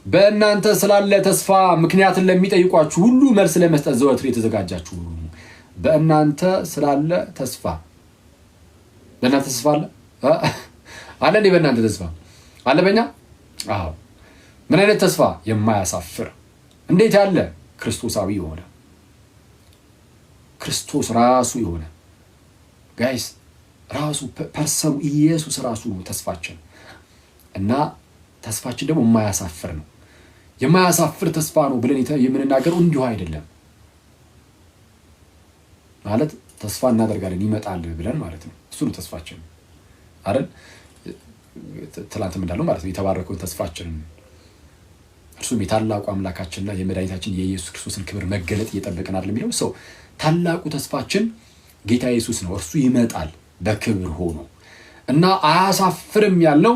በእናንተ ስላለ ተስፋ ምክንያትን ለሚጠይቋችሁ ሁሉ መልስ ለመስጠት ዘወትር የተዘጋጃችሁ ሁኑ። በእናንተ ስላለ ተስፋ በእናንተ ተስፋ አለ እንዴ? በእናንተ ተስፋ አለ በእኛ? አዎ። ምን አይነት ተስፋ? የማያሳፍር። እንዴት ያለ? ክርስቶሳዊ የሆነ ክርስቶስ ራሱ የሆነ ጋይስ፣ ራሱ ፐርሰኑ ኢየሱስ ራሱ ነው ተስፋችን። እና ተስፋችን ደግሞ የማያሳፍር ነው። የማያሳፍር ተስፋ ነው ብለን የምንናገረው እንዲሁ አይደለም። ማለት ተስፋ እናደርጋለን ይመጣል ብለን ማለት ነው። እሱ ነው ተስፋችን አይደል? ትላንትም እንዳለው ማለት ነው የተባረከውን ተስፋችንን እርሱም የታላቁ አምላካችንና የመድኃኒታችን የኢየሱስ ክርስቶስን ክብር መገለጥ እየጠበቅን አይደል የሚለው ሰው። ታላቁ ተስፋችን ጌታ ኢየሱስ ነው። እርሱ ይመጣል በክብር ሆኖ እና አያሳፍርም ያልነው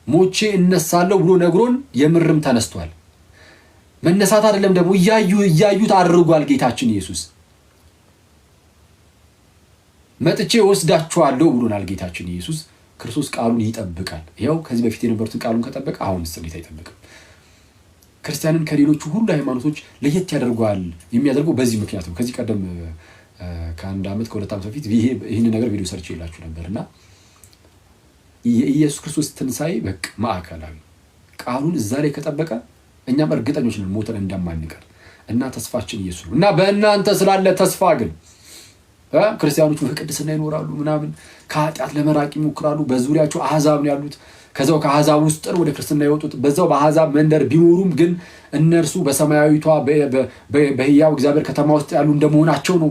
ሞቼ እነሳለሁ ብሎ ነግሮን የምርም ተነስቷል። መነሳት አይደለም ደግሞ እያዩት አድርጓል ጌታችን ኢየሱስ። መጥቼ ወስዳችኋለሁ ብሎናል ጌታችን ኢየሱስ ክርስቶስ። ቃሉን ይጠብቃል። ይኸው ከዚህ በፊት የነበሩትን ቃሉን ከጠበቀ አሁንስ እንዴት አይጠብቅም? ክርስቲያንን ከሌሎቹ ሁሉ ሃይማኖቶች ለየት ያደርገዋል። የሚያደርገው በዚህ ምክንያት ነው። ከዚህ ቀደም ከአንድ ዓመት ከሁለት ዓመት በፊት ይህን ነገር ቪዲዮ ሰርች የላችሁ ነበር እና የኢየሱስ ክርስቶስ ትንሣኤ በቃ ማዕከላዊ ቃሉን እዛ ላይ ከጠበቀ እኛም እርግጠኞች ነን ሞተን እንደማንቀር እና ተስፋችን ኢየሱስ ነው። እና በእናንተ ስላለ ተስፋ ግን ክርስቲያኖቹ በቅድስና ይኖራሉ ምናምን ከኃጢአት ለመራቅ ይሞክራሉ። በዙሪያቸው አሕዛብ ነው ያሉት። ከዛው ከአሕዛብ ውስጥ ወደ ክርስትና የወጡት በዛው በአሕዛብ መንደር ቢኖሩም ግን እነርሱ በሰማያዊቷ በሕያው እግዚአብሔር ከተማ ውስጥ ያሉ እንደመሆናቸው ነው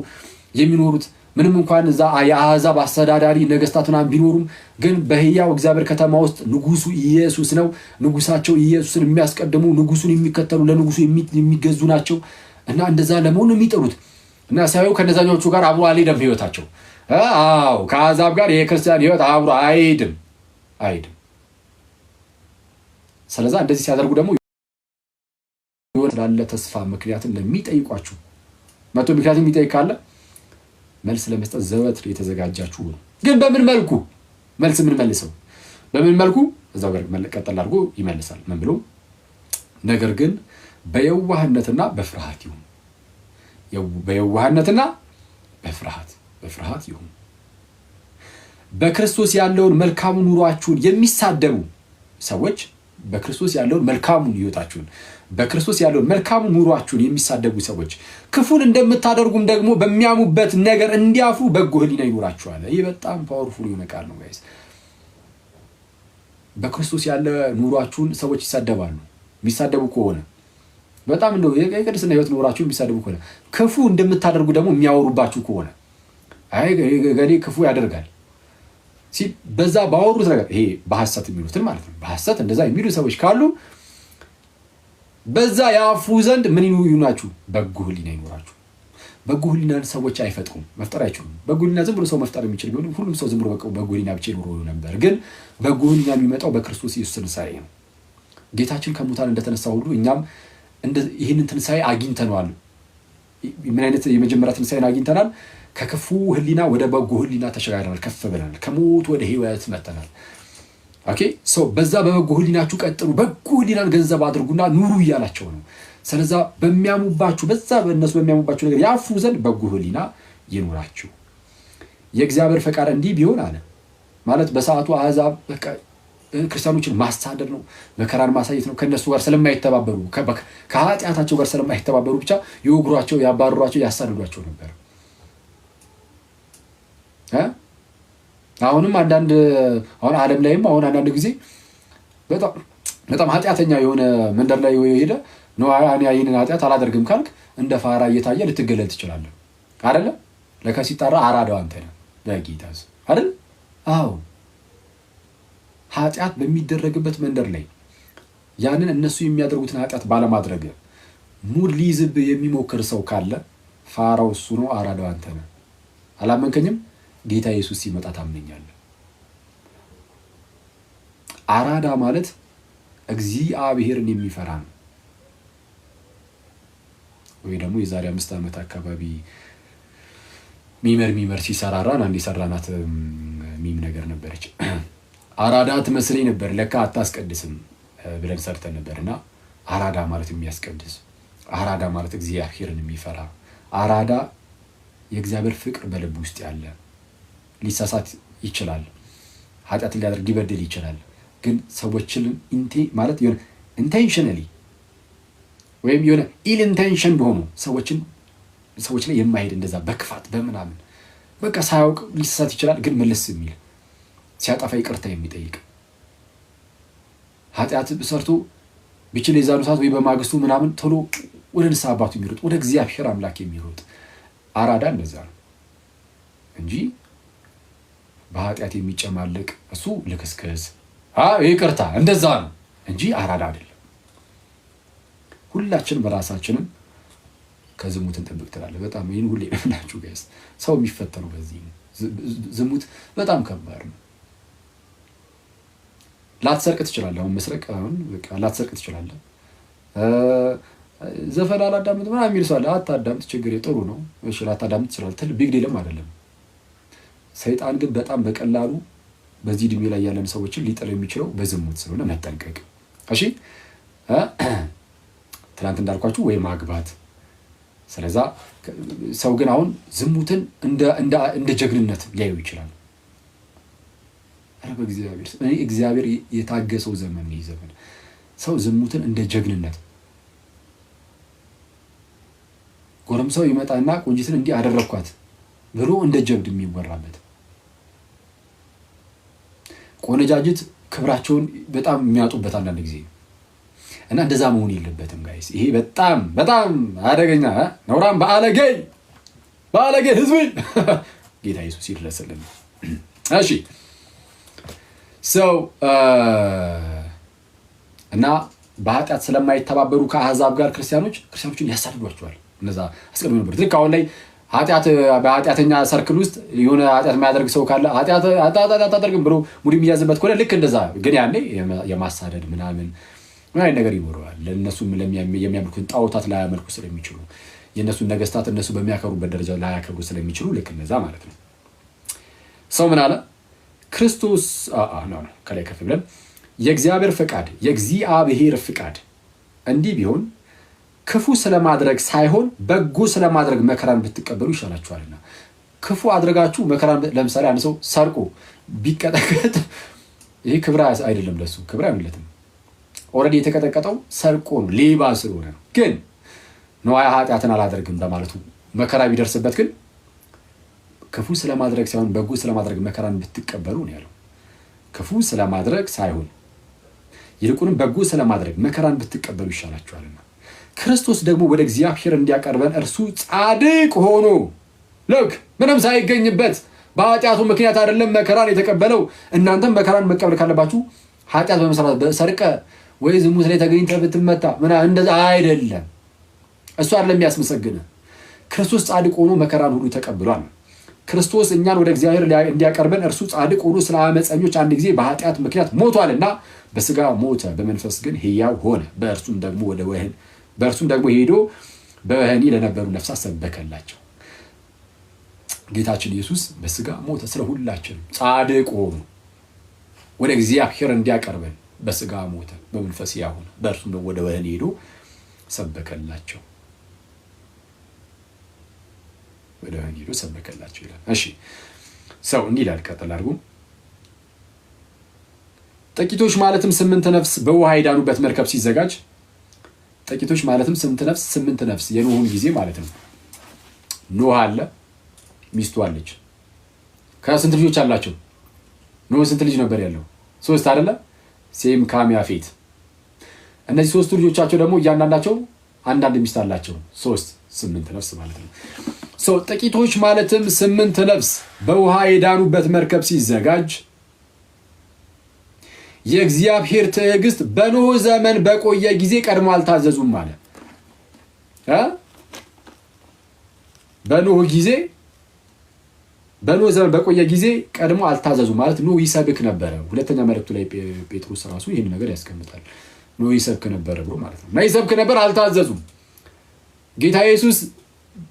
የሚኖሩት። ምንም እንኳን እዛ የአሕዛብ አስተዳዳሪ ነገስታት ምናምን ቢኖሩም ግን በሕያው እግዚአብሔር ከተማ ውስጥ ንጉሱ ኢየሱስ ነው። ንጉሳቸው ኢየሱስን የሚያስቀድሙ ንጉሱን የሚከተሉ ለንጉሱ የሚገዙ ናቸው እና እንደዛ ለመሆን የሚጠሩት እና ሳይው ከነዛኞቹ ጋር አብሮ አልሄደም ህይወታቸው። አዎ ከአሕዛብ ጋር የክርስቲያን ህይወት አብሮ አይሄድም። ስለዛ እንደዚህ ሲያደርጉ ደግሞ ህይወት ላለ ተስፋ ምክንያትን ለሚጠይቋችሁ መቶ ምክንያት የሚጠይቅ ካለ መልስ ለመስጠት ዘወትር የተዘጋጃችሁ ነው። ግን በምን መልኩ መልስ ምን መልሰው በምን መልኩ እዛው ጋር ቀጠል አድርጎ ይመልሳል። ምን ብሎ ነገር ግን በየዋህነትና በፍርሃት ይሁን። በየዋህነትና በፍርሃት ይሁን። በክርስቶስ ያለውን መልካሙን ኑሯችሁን የሚሳደቡ ሰዎች በክርስቶስ ያለውን መልካሙን ህይወታችሁን በክርስቶስ ያለውን መልካሙን ኑሯችሁን የሚሳደቡ ሰዎች ክፉን እንደምታደርጉም ደግሞ በሚያሙበት ነገር እንዲያፍሩ በጎ ህሊና ይኖራችኋል። ይህ በጣም ፓወርፉል የሆነ ቃል ነው ጋይስ። በክርስቶስ ያለ ኑሯችሁን ሰዎች ይሳደባሉ። የሚሳደቡ ከሆነ በጣም እንደው የቅድስና ህይወት ኑሯችሁን የሚሳደቡ ከሆነ ክፉ እንደምታደርጉ ደግሞ የሚያወሩባችሁ ከሆነ አይ ገሌ ክፉ ያደርጋል በዛ ባወሩት ነገር ይሄ በሐሰት የሚሉትን ማለት ነው። በሐሰት እንደዛ የሚሉ ሰዎች ካሉ በዛ ያፉ ዘንድ ምን ይኑራችሁ? በጎ ህሊና ይኑራችሁ። በጎ ህሊናን ሰዎች አይፈጥሩም፣ መፍጠር አይችሉም። በጎ ህሊና ዝም ብሎ ሰው መፍጠር የሚችል ቢሆን ሁሉም ሰው ዝም ብሎ በጎ ህሊና ብቻ ይኖር ነበር። ግን በጎ ህሊና የሚመጣው በክርስቶስ ኢየሱስ ትንሣኤ ነው። ጌታችን ከሙታን እንደተነሳ ሁሉ እኛም ይህንን ትንሣኤ አግኝተናል። ምን አይነት የመጀመሪያ ትንሣኤን አግኝተናል? ከክፉ ህሊና ወደ በጎ ህሊና ተሸጋግረናል፣ ከፍ ብለናል። ከሞት ወደ ህይወት መጥተናል። ኦኬ በዛ በበጎ ህሊናችሁ ቀጥሉ። በጎ ህሊናን ገንዘብ አድርጉና ኑሩ እያላቸው ነው። ስለዛ በሚያሙባችሁ በዛ በእነሱ በሚያሙባችሁ ነገር ያፉ ዘንድ በጎ ህሊና ይኑራችሁ። የእግዚአብሔር ፈቃድ እንዲህ ቢሆን አለ ማለት በሰዓቱ አሕዛብ በቃ ክርስቲያኖችን ማሳደድ ነው፣ መከራን ማሳየት ነው። ከነሱ ጋር ስለማይተባበሩ ከኃጢአታቸው ጋር ስለማይተባበሩ ብቻ ይወግሯቸው፣ ያባርሯቸው፣ ያሳድዷቸው ነበር። አሁንም አሁን ዓለም ላይም አሁን አንዳንድ ጊዜ በጣም ኃጢአተኛ የሆነ መንደር ላይ ሄደ ነው ይህንን ኃጢአት አላደርግም ካልክ እንደ ፋራ እየታየ ልትገለል ትችላለህ አይደለ? ለካ ሲጣራ አራዳው አንተ ነህ በጌታ አይደል? አዎ ኃጢአት በሚደረግበት መንደር ላይ ያንን እነሱ የሚያደርጉትን ኃጢአት ባለማድረግ ሙድ ሊይዝብህ የሚሞክር ሰው ካለ ፋራው እሱ ነው፣ አራዳው አንተ ነህ። አላመንከኝም? ጌታ ኢየሱስ ሲመጣ ታምነኛለህ። አራዳ ማለት እግዚአብሔርን የሚፈራ ነው። ወይ ደግሞ የዛሬ 5 ዓመት አካባቢ ሚመር ሲሰራራን አንድ የሰራናት ሚም ነገር ነበረች። አራዳ ትመስለኝ ነበር ለካ አታስቀድስም ብለን ሰርተን ነበርና አራዳ ማለት የሚያስቀድስ፣ አራዳ ማለት እግዚአብሔርን የሚፈራ፣ አራዳ የእግዚአብሔር ፍቅር በልብ ውስጥ ያለ። ሊሳሳት ይችላል፣ ኃጢአትን ሊያደርግ ሊበድል ይችላል። ግን ሰዎችን ማለት የሆነ ኢንቴንሽናሊ ወይም የሆነ ኢል ኢንቴንሽን በሆኑ ሰዎች ላይ የማይሄድ እንደዛ በክፋት በምናምን በቃ ሳያውቅ ሊሳሳት ይችላል። ግን መለስ የሚል ሲያጠፋ ይቅርታ የሚጠይቅ ኃጢአት ሰርቶ ቢችል የዛኑ ሰዓት ወይ በማግስቱ ምናምን ቶሎ ወደ ንስሐ አባቱ የሚሮጥ ወደ እግዚአብሔር አምላክ የሚሮጥ አራዳ እንደዛ ነው እንጂ በኃጢአት የሚጨማለቅ እሱ ልክስክስ ይቅርታ እንደዛ ነው እንጂ አራዳ አይደለም። ሁላችንም በራሳችንም ከዝሙት እንጠብቅ ትላለህ። በጣም ይህን ሁሌ ነምላችሁ ጋይስ፣ ሰው የሚፈተነው በዚህ ነው። ዝሙት በጣም ከባድ ነው። ላትሰርቅ ትችላለህ። አሁን መስረቅ አሁን በቃ ላትሰርቅ ትችላለህ። ዘፈን አላዳምጥ ምናምን የሚል ሰው አለ። አታዳምጥ፣ ችግር ጥሩ ነው። እሺ ላታዳምጥ ትችላለህ። ቢግ ዲልም አይደለም። ሰይጣን ግን በጣም በቀላሉ በዚህ እድሜ ላይ ያለን ሰዎችን ሊጥለው የሚችለው በዝሙት ስለሆነ መጠንቀቅ። እሺ ትናንት እንዳልኳችሁ ወይ ማግባት። ስለዛ ሰው ግን አሁን ዝሙትን እንደ ጀግንነት ሊያዩ ይችላል። አረ እግዚአብሔር የታገሰው ዘመን ነው። ዘመን ሰው ዝሙትን እንደ ጀግንነት ጎረምሳው ይመጣና ቁንጂትን እንዲህ አደረኳት ብሎ እንደ ጀብድ የሚወራበት፣ ቆነጃጅት ክብራቸውን በጣም የሚያጡበት አንዳንድ ጊዜ እና እንደዛ መሆን የለበትም ጋይስ። ይሄ በጣም በጣም አደገኛ ነውራም ባለጌ ህዝብ ጌታ ኢየሱስ ይድረስልን። እሺ ሰው እና በኃጢአት ስለማይተባበሩ ከአሕዛብ ጋር ክርስቲያኖችን ያሳድዷቸዋል። እነዛ አስቀድሞ ነበር። ልክ አሁን ላይ በኃጢአተኛ ሰርክል ውስጥ የሆነ ኃጢአት የማያደርግ ሰው ካለ ኃጢአት አታደርግም ብሎ ሙድ የሚያዝበት ከሆነ ልክ እንደዛ ግን ያኔ የማሳደድ ምናምን አይነት ነገር ይኖረዋል። ለእነሱም የሚያመልኩትን ጣዖታት ላያመልኩ ስለሚችሉ የእነሱን ነገስታት እነሱ በሚያከብሩበት ደረጃ ላያከብሩ ስለሚችሉ ልክ እንደዛ ማለት ነው። ሰው ምን አለ? ክርስቶስ ከላይ ከፍ ብለን የእግዚአብሔር ፍቃድ እንዲህ ቢሆን ክፉ ስለማድረግ ሳይሆን በጎ ስለማድረግ መከራን ብትቀበሉ ይሻላችኋልና። ክፉ አድርጋችሁ መከራን፣ ለምሳሌ አንድ ሰው ሰርቆ ቢቀጠቀጥ ይሄ ክብር አይደለም፣ ለሱ ክብር አይሆንለትም። ኦልሬዲ የተቀጠቀጠው ሰርቆ ነው፣ ሌባ ስለሆነ ነው። ግን ነዋያ ኃጢአትን አላደርግም በማለቱ መከራ ቢደርስበት ግን ክፉ ስለማድረግ ሳይሆን በጎ ስለማድረግ መከራን ብትቀበሉ ነው ያለው። ክፉ ስለማድረግ ሳይሆን ይልቁንም በጎ ስለማድረግ መከራን ብትቀበሉ ይሻላችኋልና ክርስቶስ ደግሞ ወደ እግዚአብሔር እንዲያቀርበን እርሱ ጻድቅ ሆኖ ልክ ምንም ሳይገኝበት በኃጢአቱ ምክንያት አይደለም መከራን የተቀበለው። እናንተም መከራን መቀበል ካለባችሁ ኃጢአት በመስራት በሰርቀ ወይ ዝሙት ላይ ተገኝተህ ብትመታ እንደዛ አይደለም። እሱ አይደለም የሚያስመሰግን። ክርስቶስ ጻድቅ ሆኖ መከራን ሁሉ ተቀብሏል። ክርስቶስ እኛን ወደ እግዚአብሔር እንዲያቀርበን እርሱ ጻድቅ ሆኖ ስለ አመፀኞች አንድ ጊዜ በኃጢአት ምክንያት ሞቷልና በስጋ ሞተ፣ በመንፈስ ግን ሕያው ሆነ። በእርሱም ደግሞ ሄዶ በወህኒ ለነበሩ ነፍሳት ሰበከላቸው። ጌታችን ኢየሱስ በስጋ ሞተ፣ ስለ ሁላችን ጻድቅ ሆኖ ወደ እግዚአብሔር እንዲያቀርበን በስጋ ሞተ፣ በመንፈስ ሕያው ሆነ። በእርሱም ደግሞ ወደ ወህኒ ሄዶ ሰበከላቸው። ወደ ወህኒ ሄዶ ሰበከላቸው ይላል። እሺ ሰው እንዲህ ይላል። ቀጥል አድርጉ። ጥቂቶች ማለትም 8 ነፍስ በውሃ የዳኑበት መርከብ ሲዘጋጅ፣ ጥቂቶች ማለትም 8 ነፍስ የኖህን ጊዜ ማለት ነው። ኖህ አለ፣ ሚስቱ አለች። ከስንት ልጆች አላቸው? ኖህ ስንት ልጅ ነበር ያለው? 3 አይደለ? ሴም፣ ካም፣ ያፌት። እነዚህ 3 ልጆቻቸው ደግሞ እያንዳንዳቸው አንዳንድ ሚስት አላቸው። 8 ነፍስ ማለት ነው። ሰው ጥቂቶች ማለትም 8 ነፍስ በውሃ የዳኑበት መርከብ ሲዘጋጅ የእግዚአብሔር ትዕግስት በኖህ ዘመን በቆየ ጊዜ ቀድሞ አልታዘዙም ማለት በኖህ ዘመን በቆየ ጊዜ ቀድሞ አልታዘዙም ማለት ኖህ ይሰብክ ነበረ። ሁለተኛ መልእክቱ ላይ ጴጥሮስ ራሱ ይህን ነገር ያስቀምጣል። ኖህ ይሰብክ ነበረ ብሎ ማለት ነው። እና ይሰብክ ነበር፣ አልታዘዙም። ጌታ ኢየሱስ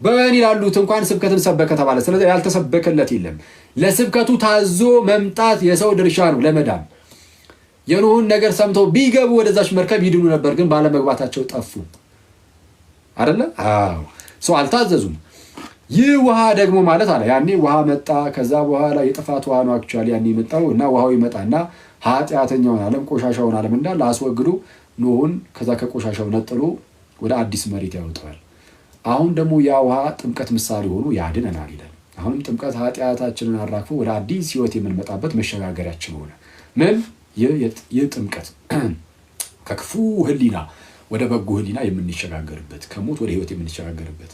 በወህኒ ላሉት እንኳን ስብከትን ሰበከ ተባለ። ስለዚህ ያልተሰበከለት የለም። ለስብከቱ ታዞ መምጣት የሰው ድርሻ ነው ለመዳን። የኖህን ነገር ሰምተው ቢገቡ ወደዛች መርከብ ይድኑ ነበር፣ ግን ባለመግባታቸው ጠፉ አይደለ? አዎ ሰው አልታዘዙም። ይህ ውሃ ደግሞ ማለት አለ ያኔ ውሃ መጣ። ከዛ በኋላ የጥፋት ውሃ ነው አክቹዋሊ ያኔ የመጣው እና ውሃው ይመጣና ኃጢአተኛውን ዓለም ቆሻሻውን ዓለም እንዳለ አስወግዶ ኖህን ከዛ ከቆሻሻው ነጥሎ ወደ አዲስ መሬት ያወጣዋል። አሁን ደግሞ ያ ውሃ ጥምቀት ምሳሌ ሆኖ ያድነናል ይላል። አሁንም ጥምቀት ኃጢአታችንን አራግፎ ወደ አዲስ ሕይወት የምንመጣበት መሸጋገሪያችን ሆነ። ምን ይህ ጥምቀት ከክፉ ሕሊና ወደ በጎ ሕሊና የምንሸጋገርበት፣ ከሞት ወደ ሕይወት የምንሸጋገርበት፣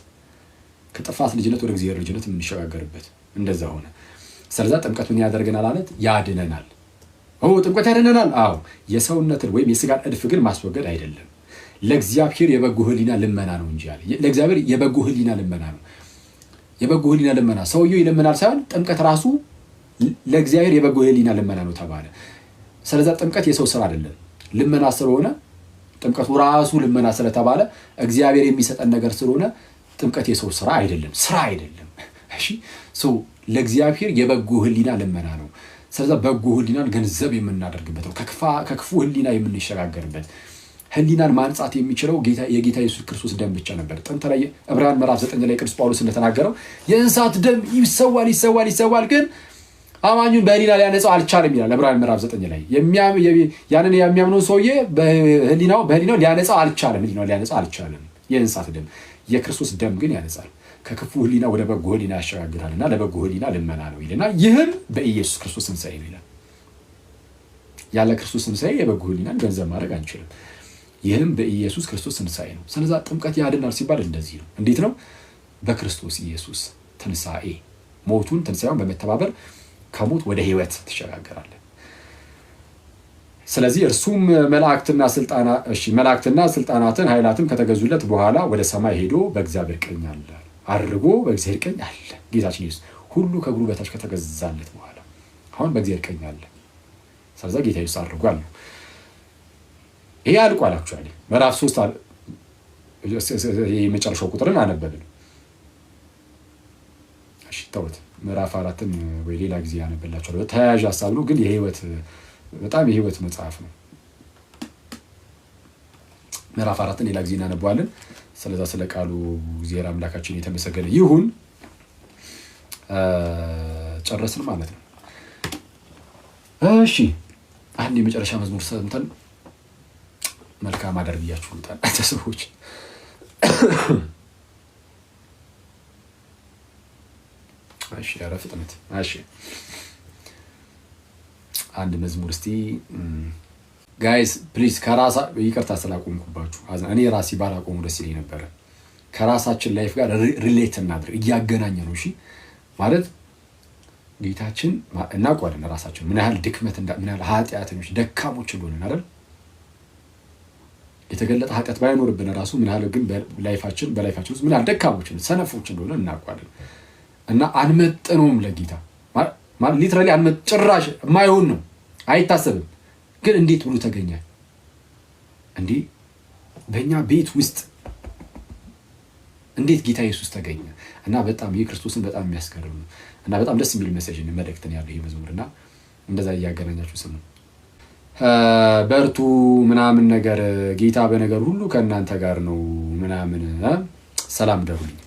ከጥፋት ልጅነት ወደ እግዚአብሔር ልጅነት የምንሸጋገርበት እንደዛ ሆነ። ስለዛ ጥምቀት ምን ያደርገናል አለት? ያድነናል። ጥምቀት ያድነናል። አዎ የሰውነትን ወይም የስጋን እድፍ ግን ማስወገድ አይደለም። ለእግዚአብሔር የበጎ ሕሊና ልመና ነው እንጂ አለ። ለእግዚአብሔር የበጎ ሕሊና ልመና ነው። የበጎ ሕሊና ልመና ሰውየው ይለመናል ሳይሆን ጥምቀት ራሱ ለእግዚአብሔር የበጎ ሕሊና ልመና ነው ተባለ። ስለዛ ጥምቀት የሰው ስራ አይደለም፣ ልመና ስለሆነ ጥምቀቱ ራሱ ልመና ስለተባለ እግዚአብሔር የሚሰጠን ነገር ስለሆነ ጥምቀት የሰው ስራ አይደለም፣ ስራ አይደለም። እሺ ሰው ለእግዚአብሔር የበጎ ሕሊና ልመና ነው። ስለዛ በጎ ሕሊናን ገንዘብ የምናደርግበት ነው። ከክፉ ሕሊና የምንሸጋገርበት ሕሊናን ማንጻት የሚችለው የጌታ ኢየሱስ ክርስቶስ ደም ብቻ ነበር። ጥንት ላይ ዕብራውያን ምዕራፍ 9 ላይ ቅዱስ ጳውሎስ እንደተናገረው የእንስሳት ደም ይሰዋል ግን አማኙን በሕሊና ሊያነጻው አልቻለም ይላል። ዕብራውያን ምዕራፍ 9 ላይ ያንን የሚያምነው ሰውዬ በሕሊናው ሊያነጻው አልቻለም። የእንስሳት ደም የክርስቶስ ደም ግን ያነጻል። ከክፉ ሕሊና ወደ በጎ ሕሊና ያሸጋግራልና ለበጎ ሕሊና ልመና ነው ይልና ይህም በኢየሱስ ክርስቶስ ትንሣኤ ነው ይላል። ያለ ክርስቶስ ትንሣኤ የበጎ ሕሊናን ገንዘብ ማድረግ አንችልም። ይህም በኢየሱስ ክርስቶስ ትንሣኤ ነው። ስለዛ ጥምቀት ያድናል ሲባል እንደዚህ ነው። እንዴት ነው? በክርስቶስ ኢየሱስ ትንሣኤ ሞቱን ትንሣኤውን በመተባበር ከሞት ወደ ሕይወት ትሸጋገራለህ። ስለዚህ እርሱም መላእክትና ስልጣናትን ኃይላትን ከተገዙለት በኋላ ወደ ሰማይ ሄዶ በእግዚአብሔር ቀኝ አለ፣ አድርጎ በእግዚአብሔር ቀኝ አለ። ጌታችን ኢየሱስ ሁሉ ከእግሩ በታች ከተገዛለት በኋላ አሁን በእግዚአብሔር ቀኝ አለ። ስለዚህ ጌታ ኢየሱስ አድርጓል። ይሄ አልቋል። አክቹዋሊ ምዕራፍ 3 የመጨረሻው ቁጥርን አነበብን። እሺ ተውት። ምዕራፍ 4ን ወይ ሌላ ጊዜ ያነበላችኋለሁ። ተያያዥ ሀሳብ ነው ግን በጣም የህይወት መጽሐፍ ነው። ምዕራፍ 4ን ሌላ ጊዜ እናነበዋለን። ስለዛ ስለ ቃሉ እግዚአብሔር አምላካችን የተመሰገነ ይሁን። ጨረስን ማለት ነው። እሺ አንድ የመጨረሻ መዝሙር ሰምተን መልካም አደር ብያችሁ ልውጣ ሰዎች። እሺ ኧረ ፍጥነት። እሺ አንድ መዝሙር እስቲ ጋይስ ፕሊዝ ይቅርታ ስላቆምኩባችሁ። እኔ ራሴ ባላቆሙ ደስ ይለኝ ነበረ። ከራሳችን ላይፍ ጋር ሪሌት እናድርግ፣ እያገናኘ ነው። እሺ ማለት ጌታችን እናውቀዋለን ራሳችን ምን ያህል ድክመት ምን ያህል ኃጢአተኞች ደካሞች እንደሆነ አይደል? የተገለጠ ኃጢአት ባይኖርብን ራሱ ምን ያህል ግን በላይፋችን ውስጥ ምን ያህል ደካሞች ሰነፎች እንደሆነ እናውቀዋለን። እና አንመጥነውም ለጌታ ማለት ሊትራሊ ጭራሽ የማይሆን ነው፣ አይታሰብም። ግን እንዴት ብሎ ተገኘ እንዴ? በእኛ ቤት ውስጥ እንዴት ጌታ ኢየሱስ ተገኘ? እና በጣም የክርስቶስን በጣም የሚያስገርም ነው እና በጣም ደስ የሚል ሜሴጅ መልእክትን ያለው ይሄ መዝሙር እና እንደዛ እያገናኛችሁ ስሙ። በርቱ ምናምን ነገር ጌታ በነገር ሁሉ ከእናንተ ጋር ነው ምናምን። ሰላም ደሩልኝ።